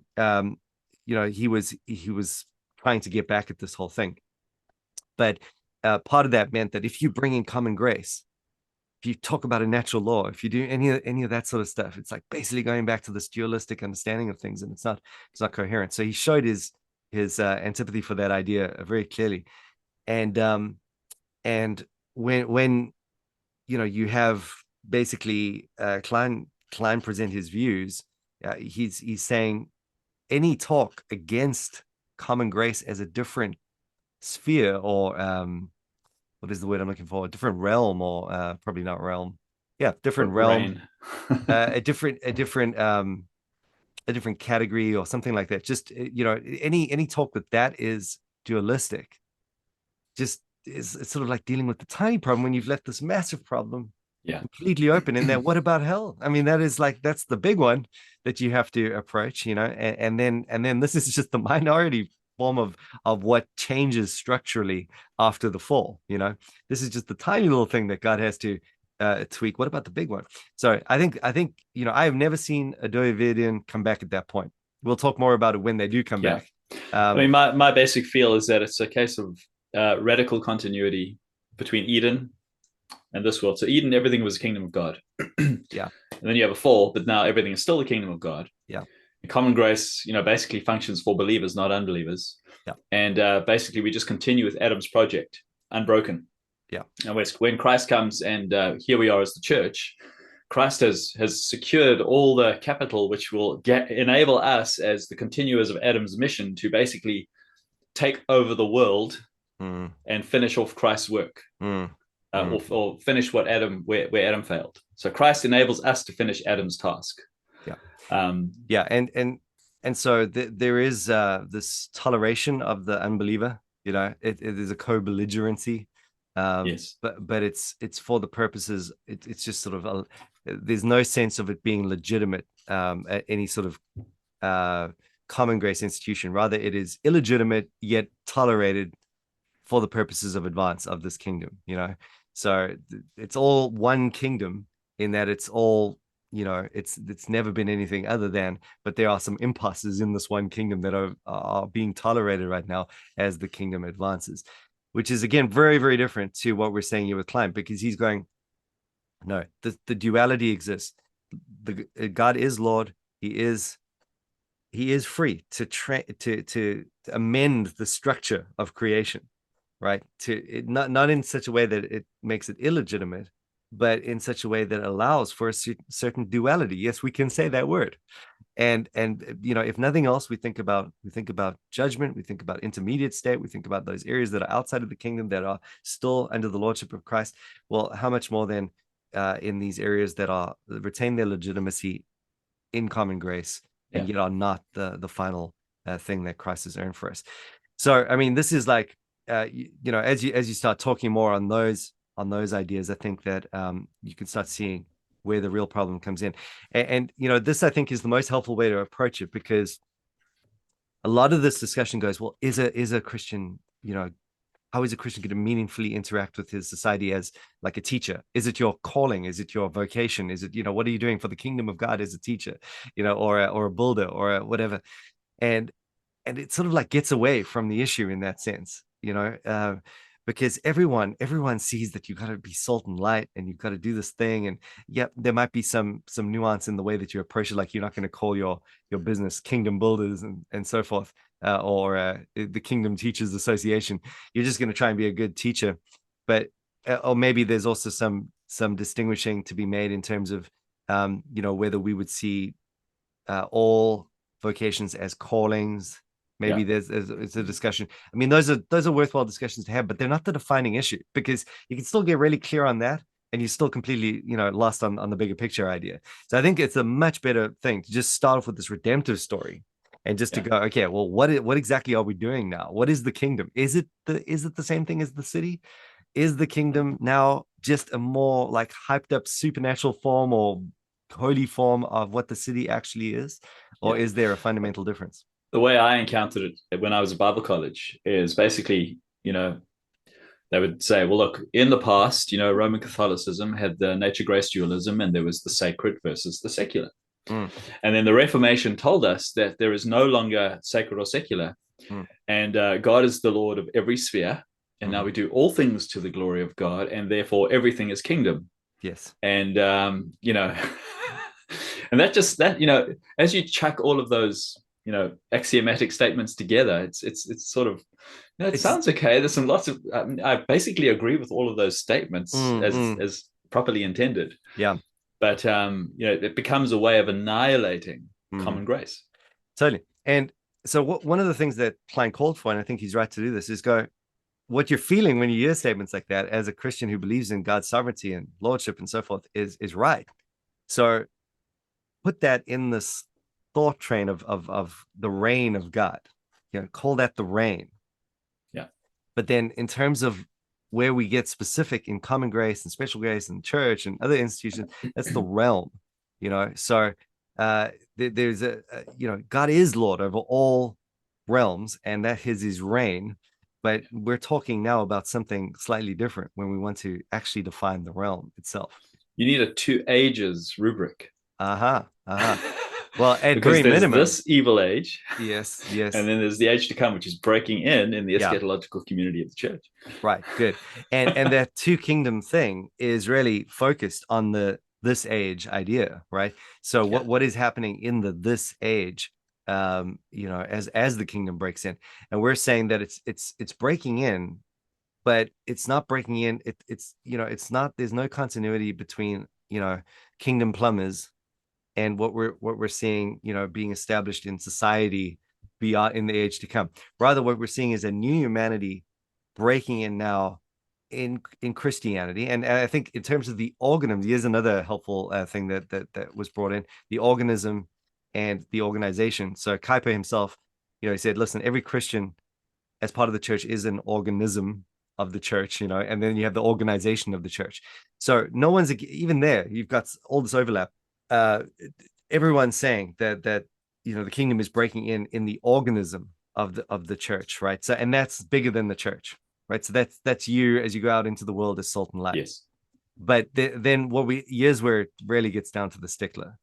Speaker 1: he was trying to get back at this whole thing. But part of that meant that if you bring in common grace, if you talk about a natural law, if you do any of that sort of stuff, it's like basically going back to this dualistic understanding of things, and it's not coherent. So he showed his antipathy for that idea very clearly. And when you have basically Kline present his views, he's saying any talk against common grace as a different sphere, or what is the word I'm looking for? A different realm, or probably not realm. Yeah, different realm. A different category or something like that. Just any talk that is dualistic, just is it's sort of like dealing with the tiny problem when you've left this massive problem completely open. And then what about hell? I mean, that's the big one that you have to approach, and then this is just the minority form of what changes structurally after the fall. This is just the tiny little thing that God has to tweak. What about the big one? So I think I have never seen a Dooyeweerdian come back at that point. We'll talk more about it when they do come back.
Speaker 2: I mean, my basic feel is that it's a case of radical continuity between Eden and this world. So Eden, everything was the kingdom of God.
Speaker 1: Yeah.
Speaker 2: And then you have a fall, but now everything is still the kingdom of God.
Speaker 1: Yeah.
Speaker 2: And common grace, basically functions for believers, not unbelievers.
Speaker 1: Yeah.
Speaker 2: And basically we just continue with Adam's project, unbroken.
Speaker 1: Yeah.
Speaker 2: And when Christ comes, and here we are as the church, Christ has secured all the capital which will enable us as the continuers of Adam's mission to basically take over the world and finish off Christ's work. Or finish where Adam failed. So Christ enables us to finish Adam's task.
Speaker 1: And and so there is this toleration of the unbeliever. It is a co-belligerency,
Speaker 2: Yes.
Speaker 1: but it's for the purposes. It's just sort of there's no sense of it being legitimate at any sort of uh, common grace institution. Rather, it is illegitimate yet tolerated for the purposes of advance of this kingdom. So it's all one kingdom in that it's all, it's never been anything other than, but there are some impasses in this one kingdom that are being tolerated right now as the kingdom advances, which is again very, very different to what we're saying here with Kline, because he's going, no, the duality exists. The God is Lord. He is free to amend the structure of creation, right? Not in such a way that it makes it illegitimate, but in such a way that allows for a certain duality. Yes, we can say that word. And if nothing else, we think about judgment, we think about intermediate state, we think about those areas that are outside of the kingdom that are still under the lordship of Christ. Well, how much more then in these areas that retain their legitimacy in common grace,
Speaker 2: Yeah.
Speaker 1: and yet are not the final thing that Christ has earned for us. So, I mean, this is like, as you start talking more on those ideas, I think that you can start seeing where the real problem comes in. And this, I think, is the most helpful way to approach it, because a lot of this discussion goes, well, is a Christian, how is a Christian going to meaningfully interact with his society as like a teacher? Is it your calling? Is it your vocation? Is it, what are you doing for the kingdom of God as a teacher, or a builder or whatever? And it sort of like gets away from the issue in that sense, because everyone sees that you got to be salt and light, and you've got to do this thing. And yep, there might be some nuance in the way that you approach it. Like, you're not going to call your business Kingdom Builders and so forth, or the Kingdom Teachers Association. You're just going to try and be a good teacher. But or maybe there's also some distinguishing to be made in terms of whether we would see all vocations as callings. Maybe
Speaker 2: Yeah.
Speaker 1: it's a discussion. I mean, those are worthwhile discussions to have, but they're not the defining issue, because you can still get really clear on that, and you're still completely lost on the bigger picture idea. So I think it's a much better thing to just start off with this redemptive story, and just to
Speaker 2: Yeah.
Speaker 1: go, okay, well, what exactly are we doing now? What is the kingdom? Is it the same thing as the city? Is the kingdom now just a more like hyped up supernatural form or holy form of what the city actually is, or
Speaker 2: Yeah.
Speaker 1: is there a fundamental difference?
Speaker 2: The way I encountered it when I was at Bible college is basically, they would say, well, look, in the past, Roman Catholicism had the nature grace dualism, and there was the sacred versus the secular.
Speaker 1: Mm,
Speaker 2: And then the Reformation told us that there is no longer sacred or secular,
Speaker 1: mm,
Speaker 2: and God is the Lord of every sphere. And now
Speaker 1: mhm.
Speaker 2: we do all things to the glory of God, and therefore everything is kingdom.
Speaker 1: Yes.
Speaker 2: And, and as you chuck all of those, axiomatic statements together, it's sort of, it
Speaker 1: It's
Speaker 2: sounds okay. There's some lots of, I basically agree with all of those statements
Speaker 1: mm.
Speaker 2: as properly intended,
Speaker 1: Yeah.
Speaker 2: but it becomes a way of annihilating
Speaker 1: Mm.
Speaker 2: common grace.
Speaker 1: Totally. And so one of the things that Klein called for, and I think he's right to do this, is go, what you're feeling when you hear statements like that as a Christian who believes in God's sovereignty and lordship and so forth is right. So put that in this thought train of the reign of God. Call that the reign.
Speaker 2: Yeah.
Speaker 1: But then in terms of where we get specific in common grace and special grace and church and other institutions, that's the realm. So there's God is Lord over all realms, and that is his reign. But we're talking now about something slightly different when we want to actually define the realm itself.
Speaker 2: You need a two ages rubric.
Speaker 1: Uh-huh. Uh-huh. Well, at
Speaker 2: Because
Speaker 1: very
Speaker 2: there's
Speaker 1: minimum,
Speaker 2: this evil age,
Speaker 1: yes,
Speaker 2: and
Speaker 1: yes.
Speaker 2: then there's the age to come, which is breaking in the
Speaker 1: Yeah,
Speaker 2: eschatological community of the church.
Speaker 1: right, good. And that two kingdom thing is really focused on the this age idea, right? So
Speaker 2: Yeah.
Speaker 1: what is happening in the this age, as the kingdom breaks in. And we're saying that it's breaking in, but it's not breaking in. It's not, there's no continuity between, kingdom plumbers and what we're seeing, being established in society beyond in the age to come. Rather, what we're seeing is a new humanity breaking in now in Christianity. And I think in terms of the organism, here's another helpful thing that was brought in: the organism and the organization. So Kuyper himself, he said, listen, every Christian as part of the church is an organism of the church, and then you have the organization of the church. So no one's even there. You've got all this overlap. Everyone's saying that the kingdom is breaking in the organism of the church, right? So, and that's bigger than the church, right? So that's you as you go out into the world as salt and light.
Speaker 2: Yes.
Speaker 1: But then here's where it really gets down to the stickler.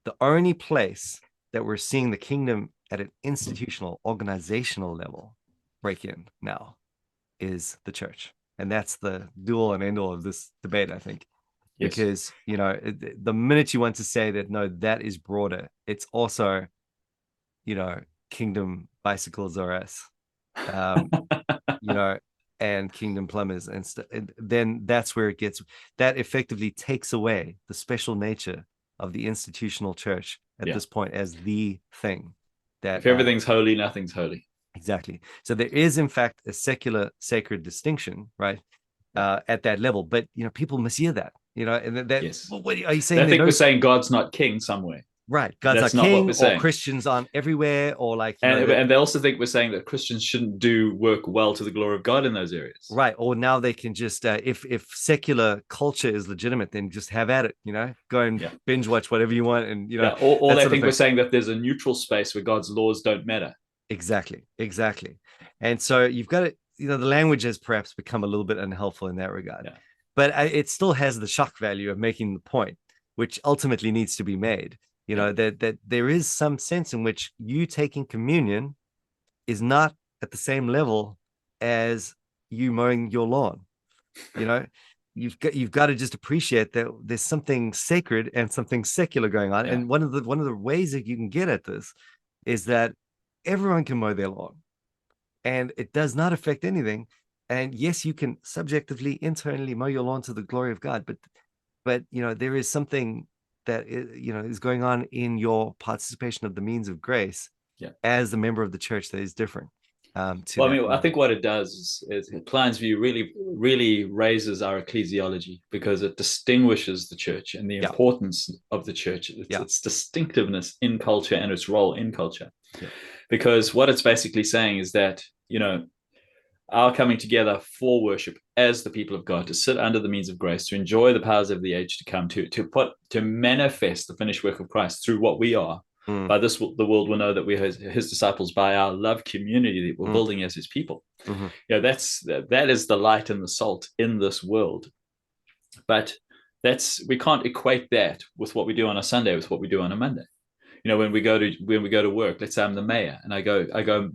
Speaker 1: The only place that we're seeing the kingdom at an institutional, organizational level break in now is the church. And that's the do-all and end-all of this debate, I think. Yes. Because, the minute you want to say that, no, that is broader, it's also, kingdom bicycles are us, and kingdom plumbers. And then that's where that effectively takes away the special nature of the institutional church at this point as the thing. That
Speaker 2: if everything's holy, nothing's holy.
Speaker 1: Exactly. So there is, in fact, a secular sacred distinction, right? At that level, but people mishear that. And that.
Speaker 2: Yes.
Speaker 1: What are you saying?
Speaker 2: I think we're saying God's not king somewhere.
Speaker 1: Right. God's not king, or Christians aren't everywhere, or
Speaker 2: and they also think we're saying that Christians shouldn't do work well to the glory of God in those areas.
Speaker 1: Right. Or now they can just, if secular culture is legitimate, then just have at it, go and binge watch whatever you want. And,
Speaker 2: or they think we're saying that there's a neutral space where God's laws don't matter.
Speaker 1: Exactly. And so you've got to, the language has perhaps become a little bit unhelpful in that regard, but it still has the shock value of making the point, which ultimately needs to be made. That there is some sense in which you taking communion is not at the same level as you mowing your lawn. You've got to just appreciate that there's something sacred and something secular going on. And one of the ways that you can get at this is that everyone can mow their lawn, and it does not affect anything. And yes, you can subjectively, internally mow your lawn to the glory of God, but there is something that is going on in your participation of the means of grace as a member of the church that is different.
Speaker 2: I think what it does is Kline's view really raises our ecclesiology, because it distinguishes the church and the importance of the church, its distinctiveness in culture and its role in culture. Because what it's basically saying is that our coming together for worship as the people of God, to sit under the means of grace, to enjoy the powers of the age to come, to manifest the finished work of Christ through what we are. By this, the world will know that we're his disciples, by our love community that we're building as his people. That is the light and the salt in this world. But we can't equate that with what we do on a Sunday with what we do on a Monday. When we go to work, let's say I'm the mayor and I go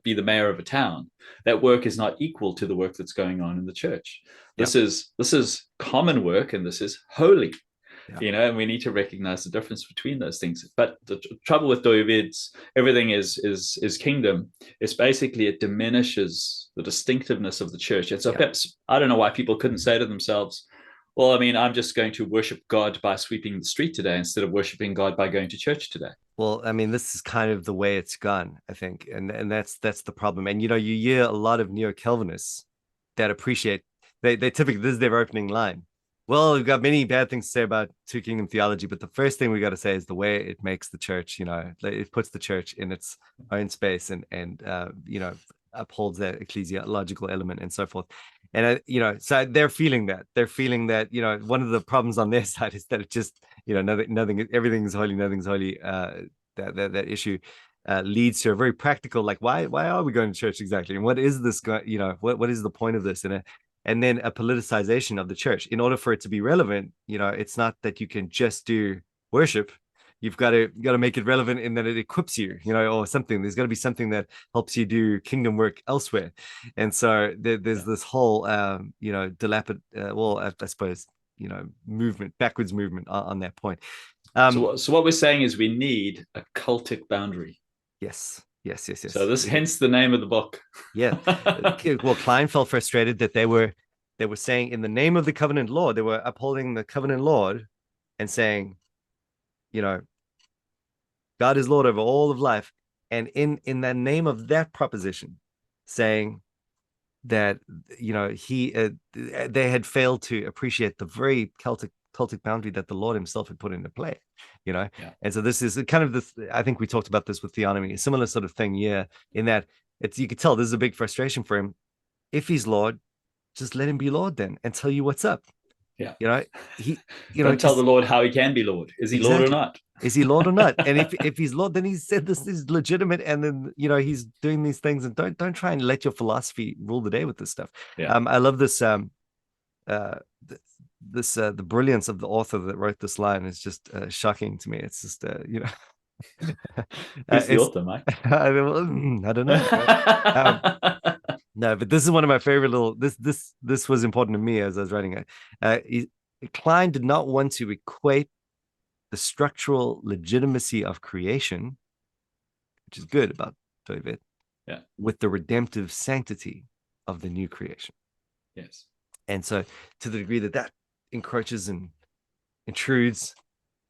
Speaker 2: be the mayor of a town, that work is not equal to the work that's going on in the church. This is common work, and this is holy. And we need to recognize the difference between those things. But the trouble with Dooyeweerds, everything is kingdom. It's basically, it diminishes the distinctiveness of the church. And so perhaps, I don't know why people couldn't say to themselves, well, I'm just going to worship God by sweeping the street today instead of worshiping God by going to church today.
Speaker 1: Well, this is kind of the way it's gone, I think. And that's the problem. And, you hear a lot of neo-Calvinists that appreciate, they typically, this is their opening line. Well, we've got many bad things to say about two kingdom theology, but the first thing we got to say is the way it makes the church, it puts the church in its own space and upholds that ecclesiological element and so forth. And, so they're feeling that, one of the problems on their side is that it just, nothing, everything's holy, nothing's holy. That issue leads to a very practical, like, why are we going to church exactly? And what is this, what is the point of this? And then a politicization of the church. In order for it to be relevant, it's not that you can just do worship. You've got to make it relevant in that it equips you, or something. There's got to be something that helps you do kingdom work elsewhere. And so there's this whole, I suppose, backwards movement on that point.
Speaker 2: So what we're saying is we need a cultic boundary.
Speaker 1: Yes.
Speaker 2: So hence the name of the book.
Speaker 1: Yeah. Well, Kline felt frustrated that they were saying, in the name of the covenant Lord, they were upholding the covenant Lord and saying, God is Lord over all of life. And in the name of that proposition, saying that, they had failed to appreciate the very Celtic cultic boundary that the Lord himself had put into play,
Speaker 2: Yeah.
Speaker 1: And so this is kind of this, I think we talked about this with theonomy, a similar sort of thing, in that you could tell this is a big frustration for him. If he's Lord, just let him be Lord then and tell you what's up.
Speaker 2: Yeah.
Speaker 1: He,
Speaker 2: Don't tell
Speaker 1: just
Speaker 2: the Lord how he can be Lord. Is he Lord or not?
Speaker 1: Is he Lord or not? And if he's Lord, then he said this is legitimate, and then he's doing these things, and don't try and let your philosophy rule the day with this stuff.
Speaker 2: Yeah.
Speaker 1: I love this the brilliance of the author that wrote this line is just shocking to me. It's just
Speaker 2: Who's the author, Mike?
Speaker 1: I don't know. No, but this is one of my favorite little. This was important to me as I was writing it. Kline did not want to equate the structural legitimacy of creation, which is good about Dooyeweerd, with the redemptive sanctity of the new creation.
Speaker 2: Yes.
Speaker 1: And so, to the degree that that encroaches and intrudes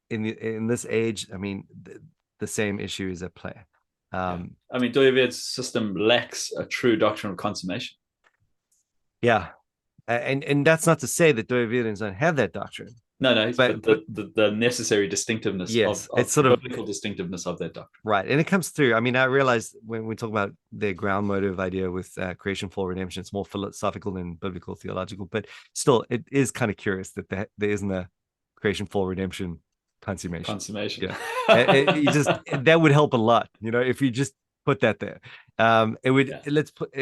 Speaker 1: in this age, I mean, the same issue is at play.
Speaker 2: I mean, Dooyeweerd's system lacks a true doctrine of consummation.
Speaker 1: Yeah, and that's not to say that Dooyeweerdians don't have that doctrine.
Speaker 2: No, but the necessary distinctiveness of
Speaker 1: it's sort of
Speaker 2: biblical distinctiveness of that doctrine.
Speaker 1: Right. And it comes through. I mean, I realized when we talk about the ground motive idea with creation, fall, redemption, it's more philosophical than biblical theological, but still, it is kind of curious that there isn't a creation, fall, redemption, consummation. That would help a lot, if you just put that there. It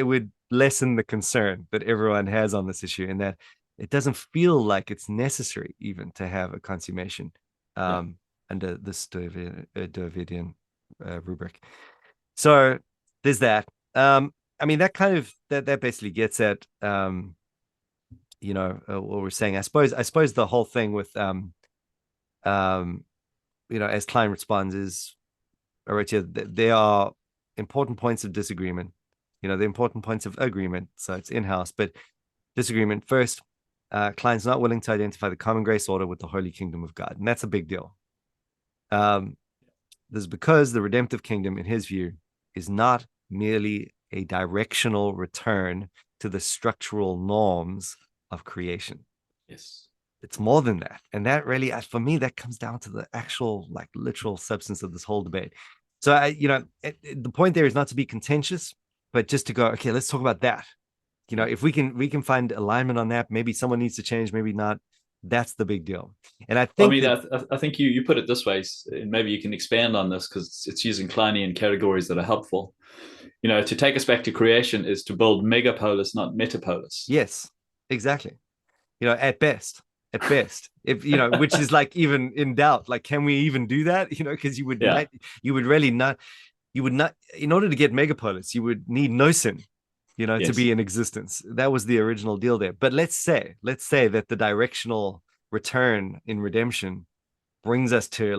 Speaker 1: would lessen the concern that everyone has on this issue, and that it doesn't feel like it's necessary even to have a consummation under this Dooyeweerdian rubric. So there's that. I mean, that kind of that basically gets at what we're saying. I suppose the whole thing with as Kline responds is, all right, there are important points of disagreement, the important points of agreement, so it's in-house, but disagreement first. Kline's not willing to identify the common grace order with the holy kingdom of God, and that's a big deal. This is because the redemptive kingdom, in his view, is not merely a directional return to the structural norms of creation.
Speaker 2: Yes.
Speaker 1: It's more than that. And that really, for me, that comes down to the actual, literal substance of this whole debate. So, the point there is not to be contentious, but just to go, okay, let's talk about that. If we can find alignment on that, maybe someone needs to change, maybe not. That's the big deal. And I think
Speaker 2: I think you put it this way, and maybe you can expand on this because it's using Klinean categories that are helpful. To take us back to creation is to build megapolis, not metapolis.
Speaker 1: Yes, exactly. At best, if which is even in doubt. Can we even do that? Because you would not, in order to get megapolis, you would need no sin. To be in existence. That was the original deal there. But let's say that the directional return in redemption brings us to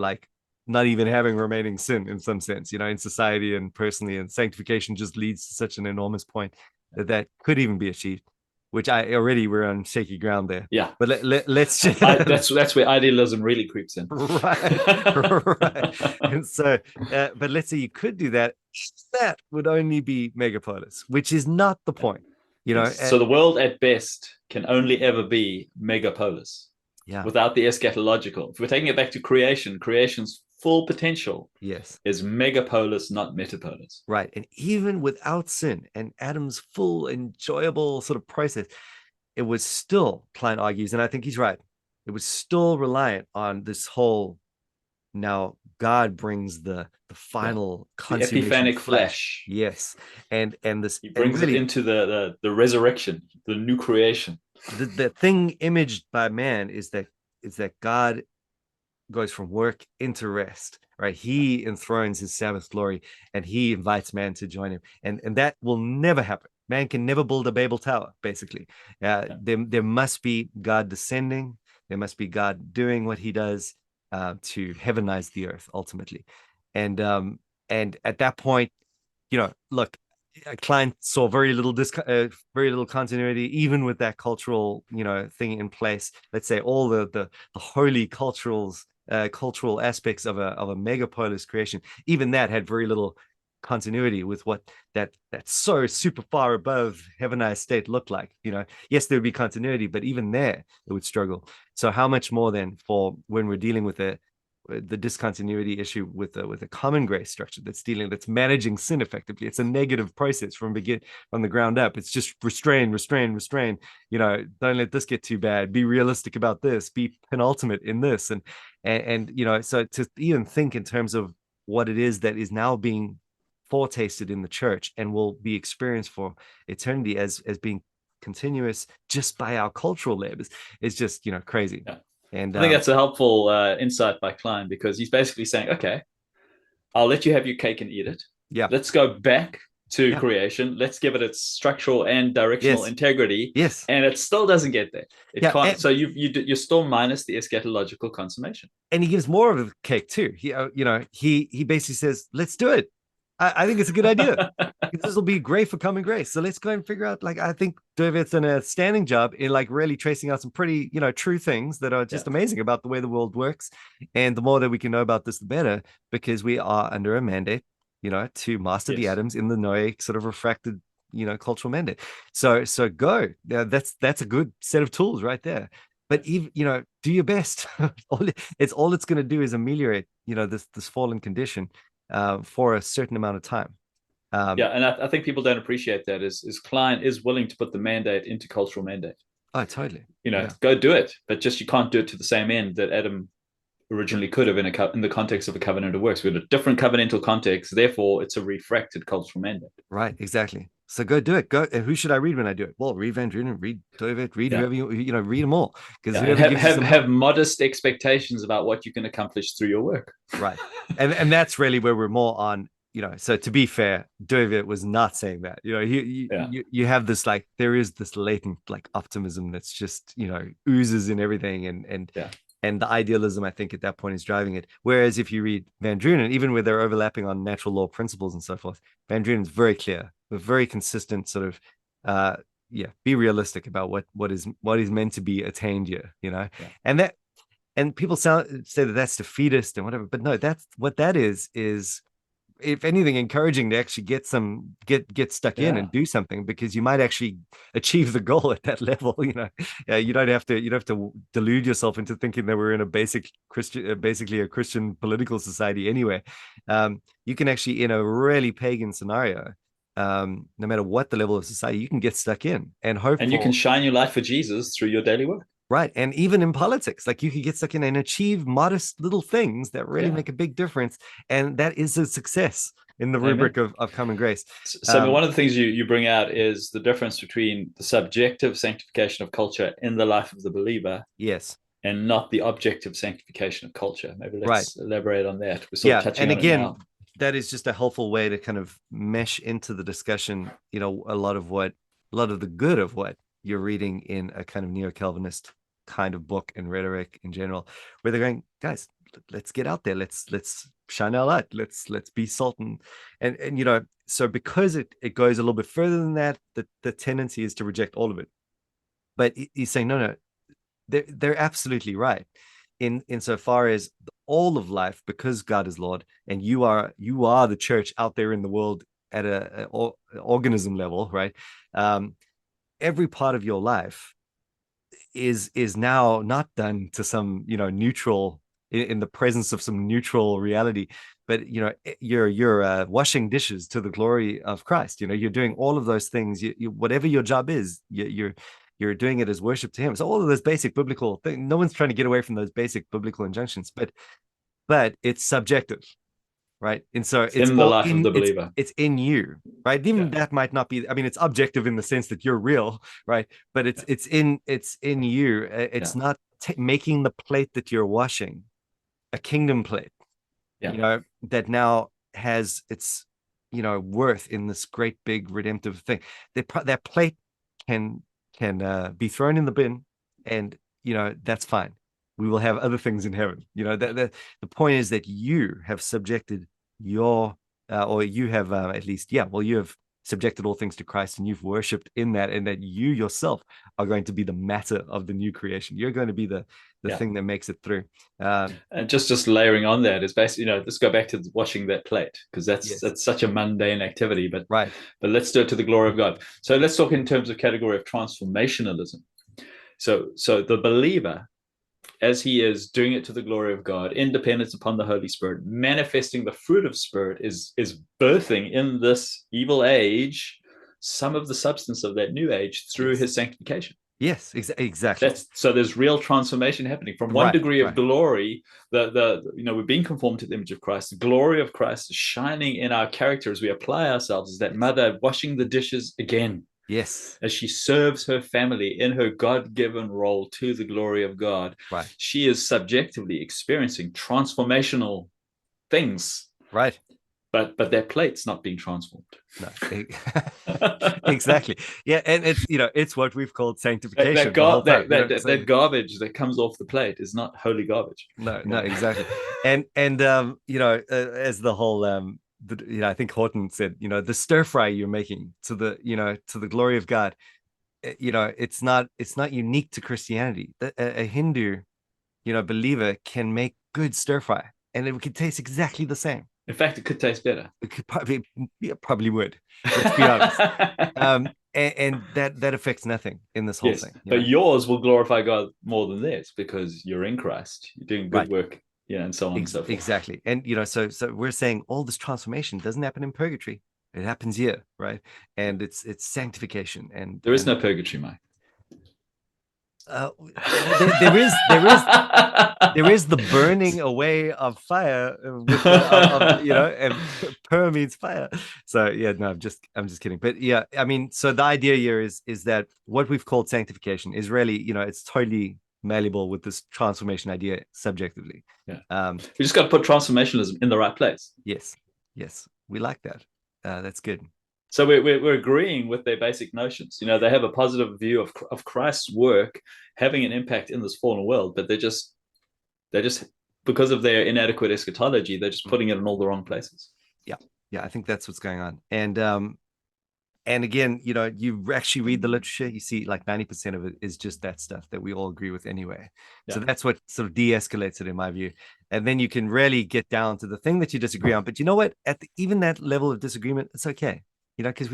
Speaker 1: not even having remaining sin in some sense, in society and personally, and sanctification just leads to such an enormous point that could even be achieved, which we're on shaky ground there.
Speaker 2: Yeah.
Speaker 1: But let's just...
Speaker 2: that's where idealism really creeps in.
Speaker 1: Right. And so, but let's say you could do that. That would only be megapolis, which is not the point,
Speaker 2: So the world at best can only ever be megapolis.
Speaker 1: Yeah.
Speaker 2: Without the eschatological. If we're taking it back to creation's full potential is megapolis, not metapolis.
Speaker 1: Right. And even without sin and Adam's full enjoyable sort of process, it was still, Kline argues, and I think he's right, it was still reliant on this whole, now God brings the final consummation,
Speaker 2: the epiphanic flesh.
Speaker 1: Yes. And this,
Speaker 2: he brings it into the resurrection, the new creation.
Speaker 1: The thing imaged by man is that God goes from work into rest, right? He enthrones his Sabbath glory, and he invites man to join him, and that will never happen. Man can never build a Babel tower, basically. There must be God descending. There must be God doing what he does to heavenize the earth ultimately, and at that point, look, Kline saw very little continuity, even with that cultural, thing in place. Let's say all the holy cultural aspects of a megapolis creation, even that had very little continuity with what that's so super far above heaven I state looked like. Yes, there would be continuity, but even there it would struggle. So how much more then for when we're dealing with the discontinuity issue with a common grace structure that's managing sin effectively. It's a negative process from the ground up. It's just restrain. Don't let this get too bad. Be realistic about this. Be penultimate in this, and so to even think in terms of what it is that is now being foretasted in the church and will be experienced for eternity as being continuous just by our cultural labors is just crazy.
Speaker 2: Yeah.
Speaker 1: And
Speaker 2: I think that's a helpful insight by Kline, because he's basically saying, okay, I'll let you have your cake and eat it.
Speaker 1: Yeah.
Speaker 2: Let's go back to creation. Let's give it its structural and directional integrity.
Speaker 1: Yes.
Speaker 2: And it still doesn't get there. It
Speaker 1: yeah.
Speaker 2: can't. So you're still minus the eschatological consummation.
Speaker 1: And he gives more of a cake too. He basically says, let's do it. I think it's a good idea. This will be great for common grace. So let's go and figure out, I think Dooyeweerd's done a standing job in really tracing out some pretty, true things that are just amazing about the way the world works. And the more that we can know about this, the better, because we are under a mandate, to master the atoms in the Noahic sort of refracted, cultural mandate. So go. That's a good set of tools right there. But even, do your best. all it's going to do is ameliorate, this fallen condition for a certain amount of time.
Speaker 2: And I think people don't appreciate that is Kline is willing to put the mandate into cultural mandate.
Speaker 1: Oh, totally.
Speaker 2: Go do it, but just you can't do it to the same end that Adam originally could have in the context of a covenant of works. We had a different covenantal context, therefore it's a refracted cultural mandate.
Speaker 1: Right, exactly. So go do it. Go. And who should I read when I do it? Well, read Van Drunen, read Dooyeweerd, read whoever read them all. Because
Speaker 2: have modest expectations about what you can accomplish through your work.
Speaker 1: Right, and that's really where we're more on. So to be fair, Dooyeweerd was not saying that. You have this there is this latent optimism that's just oozes in everything, and the idealism I think at that point is driving it. Whereas if you read Van Drunen, even where they're overlapping on natural law principles and so forth, Van Drunen's very clear, a very consistent sort of be realistic about what is meant to be attained here, and people say that that's defeatist and whatever, but no, that's what that is if anything encouraging to actually get stuck in and do something, because you might actually achieve the goal at that level. You don't have to delude yourself into thinking that we're in a basically a Christian political society anyway. You can actually, in a really pagan scenario, no matter what the level of society, you can get stuck in and hope,
Speaker 2: and you can shine your light for Jesus through your daily work.
Speaker 1: Right. And even in politics, you could get stuck in and achieve modest little things that really make a big difference. And that is a success in the rubric of common grace.
Speaker 2: So one of the things you bring out is the difference between the subjective sanctification of culture in the life of the believer.
Speaker 1: Yes.
Speaker 2: And not the objective sanctification of culture. Maybe let's elaborate on that. We're sort of touching
Speaker 1: and
Speaker 2: on
Speaker 1: again,
Speaker 2: it now.
Speaker 1: That is just a helpful way to kind of mesh into the discussion, a lot of the good of what you're reading in a kind of neo-Calvinist kind of book and rhetoric in general, where they're going, guys, let's get out there, let's shine our light, let's be salt, and so because it goes a little bit further than that, the tendency is to reject all of it. But he's saying no, they're absolutely right in so far as all of life, because God is Lord and you are the church out there in the world at a organism level, right? Every part of your life is now not done to some neutral, in the presence of some neutral reality, but you're washing dishes to the glory of Christ. You're doing all of those things. You whatever your job is, you're doing it as worship to Him. So all of those basic biblical things, no one's trying to get away from those basic biblical injunctions, but it's subjective. Right. And so it's
Speaker 2: in the life of the believer.
Speaker 1: It's in you, right? Even that might not be, it's objective in the sense that you're real, right? But it's in you. It's not making the plate that you're washing a kingdom plate, that now has its, worth in this great big redemptive thing. That plate can be thrown in the bin, and that's fine. We will have other things in heaven. The point is that you have subjected your, or you have you have subjected all things to Christ and you've worshipped in that, and that you yourself are going to be the matter of the new creation. You're going to be the thing that makes it through.
Speaker 2: And just layering on that is basically, let's go back to washing that plate, because that's such a mundane activity, but
Speaker 1: right.
Speaker 2: But let's do it to the glory of God. So let's talk in terms of category of transformationalism. So the believer, as he is doing it to the glory of God, independence upon the Holy Spirit, manifesting the fruit of Spirit, is birthing in this evil age some of the substance of that new age through his sanctification.
Speaker 1: Yes, exactly.
Speaker 2: So there's real transformation happening from one degree of glory. We're being conformed to the image of Christ. The glory of Christ is shining in our character as we apply ourselves as that mother washing the dishes again.
Speaker 1: Yes.
Speaker 2: As she serves her family in her God-given role to the glory of God,
Speaker 1: right.
Speaker 2: She is subjectively experiencing transformational things.
Speaker 1: Right.
Speaker 2: But that plate's not being transformed.
Speaker 1: No, exactly. Yeah, and it's what we've called sanctification.
Speaker 2: That garbage that comes off the plate is not holy garbage.
Speaker 1: No, exactly. and as the whole I think Horton said, the stir fry you're making to the glory of God, it's not unique to Christianity. A Hindu, believer can make good stir fry, and it could taste exactly the same.
Speaker 2: In fact, it could taste better.
Speaker 1: It could probably would. Let's be honest. And that affects nothing in this whole thing.
Speaker 2: But yours will glorify God more than theirs because you're in Christ. You're doing good work, and so on and so forth.
Speaker 1: Exactly. And so we're saying all this transformation doesn't happen in purgatory. It happens here, right? And it's sanctification. And
Speaker 2: there is no purgatory, Mike.
Speaker 1: There is the burning away of fire, and per means fire. So no, I'm just kidding. But yeah, I mean, so the idea here is that what we've called sanctification is really, it's totally malleable with this transformation idea subjectively.
Speaker 2: Yeah. We just got to put transformationalism in the right place.
Speaker 1: Yes, we like that. That's good.
Speaker 2: So we're agreeing with their basic notions. They have a positive view of Christ's work having an impact in this fallen world, but they're just because of their inadequate eschatology, they're just putting it in all the wrong places.
Speaker 1: Yeah, I think that's what's going on. And again, you actually read the literature, you see like 90% of it is just that stuff that we all agree with anyway. Yeah. So that's what sort of de-escalates it in my view. And then you can really get down to the thing that you disagree on. But you know what? Even that level of disagreement, it's okay. Because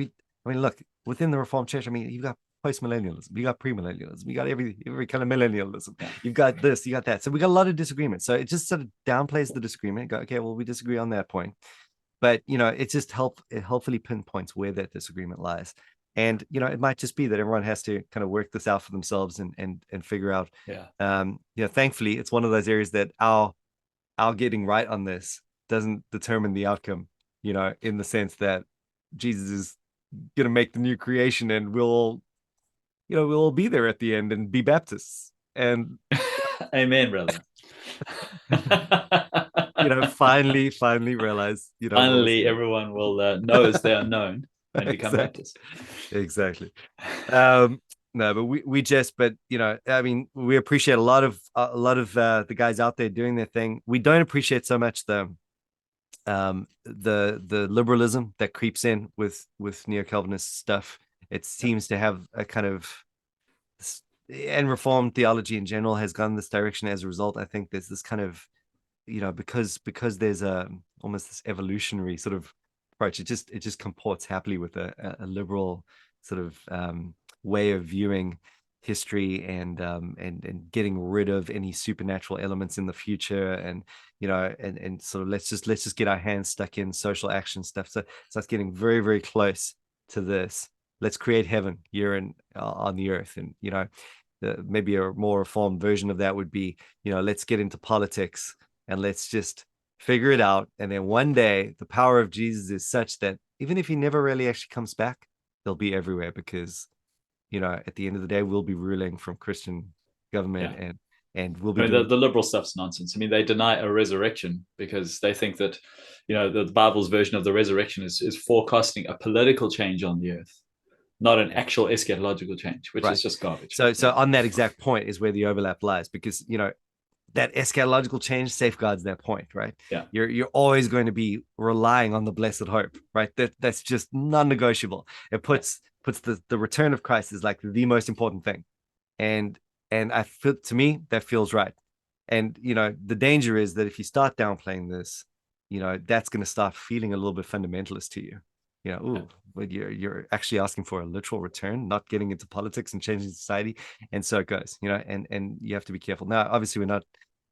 Speaker 1: look, within the Reformed Church, you've got post-millennialism, you got premillennialism, you got every kind of millennialism, you've got this, you got that. So we got a lot of disagreement. So it just sort of downplays the disagreement. Go, okay, well, we disagree on that point. But, it just helpfully pinpoints where that disagreement lies. And, it might just be that everyone has to kind of work this out for themselves and figure out. Thankfully, it's one of those areas that our getting right on this doesn't determine the outcome, in the sense that Jesus is going to make the new creation and we'll all be there at the end and be Baptists. And
Speaker 2: amen, brother.
Speaker 1: Finally realize,
Speaker 2: finally everyone will know as they are known and become Baptists.
Speaker 1: Exactly. No, but we we appreciate a lot of the guys out there doing their thing. We don't appreciate so much the liberalism that creeps in with neo-Calvinist stuff. It seems to have a kind of, and Reformed theology in general has gone this direction as a result. I think there's this kind of, because there's almost this evolutionary sort of approach. It just comports happily with a liberal sort of way of viewing history and getting rid of any supernatural elements in the future, and sort of let's just get our hands stuck in social action stuff. So it's getting very, very close to this. Let's create heaven here on the earth. And maybe a more reformed version of that would be, let's get into politics and let's just figure it out. And then one day the power of Jesus is such that even if he never really actually comes back, they'll be everywhere, because at the end of the day, we'll be ruling from Christian government, and we'll be.
Speaker 2: The liberal stuff's nonsense. They deny a resurrection because they think that, the Bible's version of the resurrection is forecasting a political change on the earth, not an actual eschatological change, which is just garbage.
Speaker 1: So on that exact point is where the overlap lies, because that eschatological change safeguards that point, right?
Speaker 2: Yeah.
Speaker 1: You're always going to be relying on the blessed hope, right? That's just non-negotiable. It
Speaker 2: Yeah.
Speaker 1: puts the return of Christ is like the most important thing. And I feel, to me, that feels right. And the danger is that if you start downplaying this, that's going to start feeling a little bit fundamentalist to you.
Speaker 2: Yeah.
Speaker 1: Ooh, but you're actually asking for a literal return, not getting into politics and changing society. And so it goes, and you have to be careful. Now, obviously, we're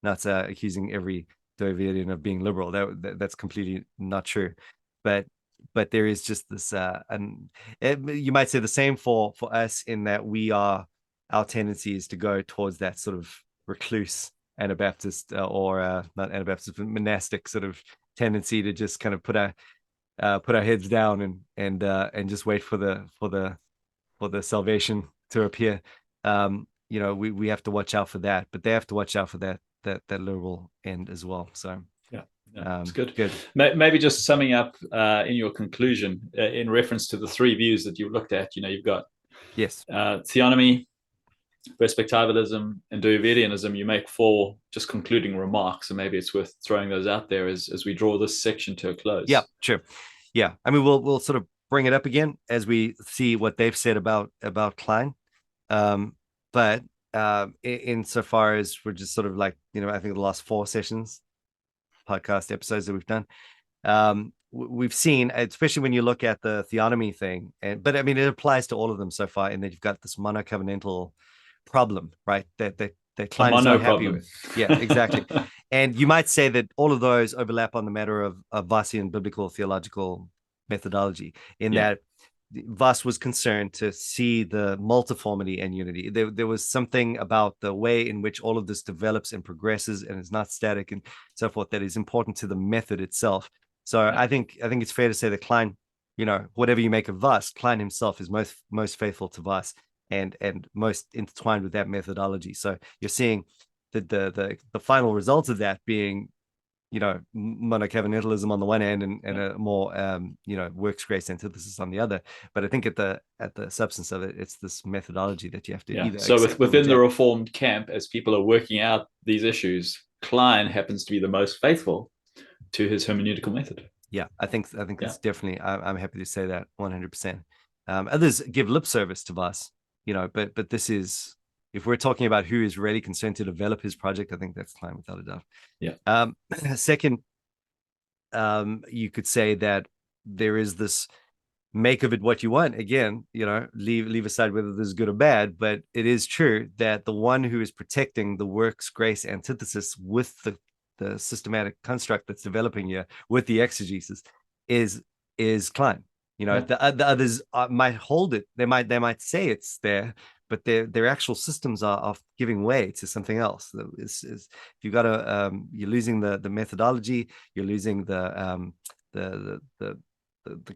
Speaker 1: not accusing every Dooyeweerdian of being liberal. That's completely not true. But there is just this, and you might say the same for us, in that our tendency is to go towards that sort of recluse Anabaptist, or not Anabaptist, but monastic sort of tendency to just kind of put our heads down and just wait for the salvation to appear. We have to watch out for that, but they have to watch out for that liberal end as well. So
Speaker 2: yeah, it's good.
Speaker 1: Good.
Speaker 2: Maybe just summing up in your conclusion, in reference to the three views that you looked at. You've got
Speaker 1: Yes.
Speaker 2: theonomy, perspectivalism, and Dooyeweerdianism. You make four just concluding remarks, and maybe it's worth throwing those out there as we draw this section to a close.
Speaker 1: Yeah, sure. Yeah, I mean, we'll sort of bring it up again as we see what they've said about Kline. But insofar as we're just sort of like, I think the last four sessions, podcast episodes that we've done, we've seen, especially when you look at the theonomy thing, but I mean, it applies to all of them so far, in that you've got this monocovenantal problem, right? That Kline is not happy with. Yeah, exactly. And you might say that all of those overlap on the matter of Vossian biblical theological methodology, in that Voss was concerned to see the multiformity and unity. There was something about the way in which all of this develops and progresses and is not static and so forth that is important to the method itself. So I think it's fair to say that Kline, whatever you make of Voss, Kline himself is most faithful to Voss and most intertwined with that methodology. So you're seeing the final results of that being, monocovenantalism on the one end and a more works grace antithesis on the other. But I think at the substance of it, it's this methodology that you have to either
Speaker 2: so
Speaker 1: accept
Speaker 2: within the Reformed camp, as people are working out these issues, Kline happens to be the most faithful to his hermeneutical method.
Speaker 1: Yeah, I think it's definitely, I'm happy to say that 100%. Others give lip service to Voss, but this is, if we're talking about who is really concerned to develop his project, I think that's Kline without a doubt.
Speaker 2: Yeah.
Speaker 1: Second, you could say that there is this make of it what you want. Again, leave aside whether this is good or bad, but it is true that the one who is protecting the works grace antithesis with the systematic construct that's developing here with the exegesis is Kline. The others might hold it. They might say it's there, but their actual systems are giving way to something else. You've got you're losing the methodology. You're losing the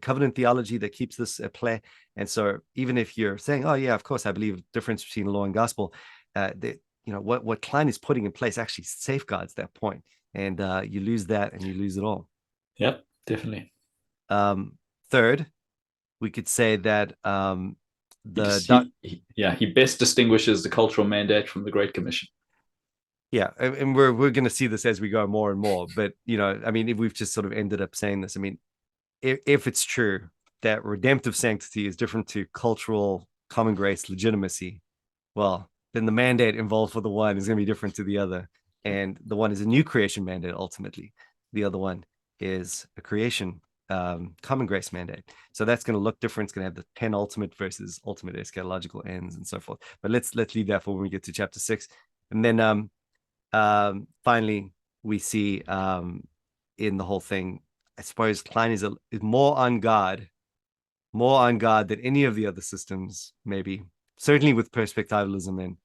Speaker 1: covenant theology that keeps this at play. And so even if you're saying, oh yeah, of course I believe the difference between law and gospel, what Kline is putting in place actually safeguards that point. And you lose that and you lose it all.
Speaker 2: Yep, definitely.
Speaker 1: Third, we could say that
Speaker 2: he best distinguishes the cultural mandate from the Great Commission.
Speaker 1: Yeah, and we're going to see this as we go more and more. But I mean, if we've just sort of ended up saying this, I mean, if it's true that redemptive sanctity is different to cultural common grace legitimacy, well, then the mandate involved for the one is going to be different to the other. And the one is a new creation mandate, ultimately. The other one is a creation common grace mandate. So that's going to look different. It's going to have the penultimate versus ultimate eschatological ends and so forth. But let's leave that for when we get to chapter 6. And then finally, we see in the whole thing, I suppose Kline is more on guard than any of the other systems, maybe, certainly with perspectivalism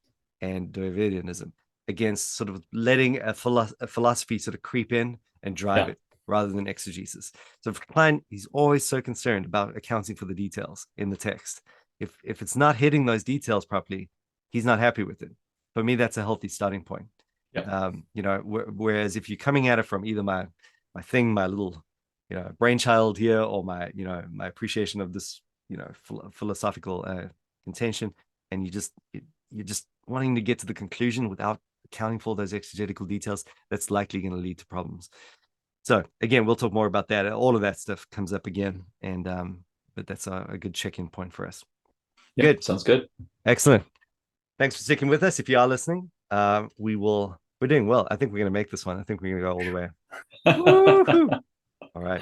Speaker 1: and Dooyeweerdianism, against sort of letting a philosophy sort of creep in and drive it rather than exegesis. So for Kline, he's always so concerned about accounting for the details in the text. If it's not hitting those details properly, he's not happy with it. For me, that's a healthy starting point. Whereas if you're coming at it from either my little brainchild here, or my appreciation of this philosophical contention, and you're just wanting to get to the conclusion without accounting for those exegetical details, that's likely going to lead to problems. So again, we'll talk more about that. All of that stuff comes up again, and but that's a good check-in point for us.
Speaker 2: Yeah,
Speaker 1: good.
Speaker 2: Sounds good.
Speaker 1: Excellent. Thanks for sticking with us. If you are listening, we're doing well. I think we're going to make this one. I think we're going to go all the way. Woo-hoo. All right.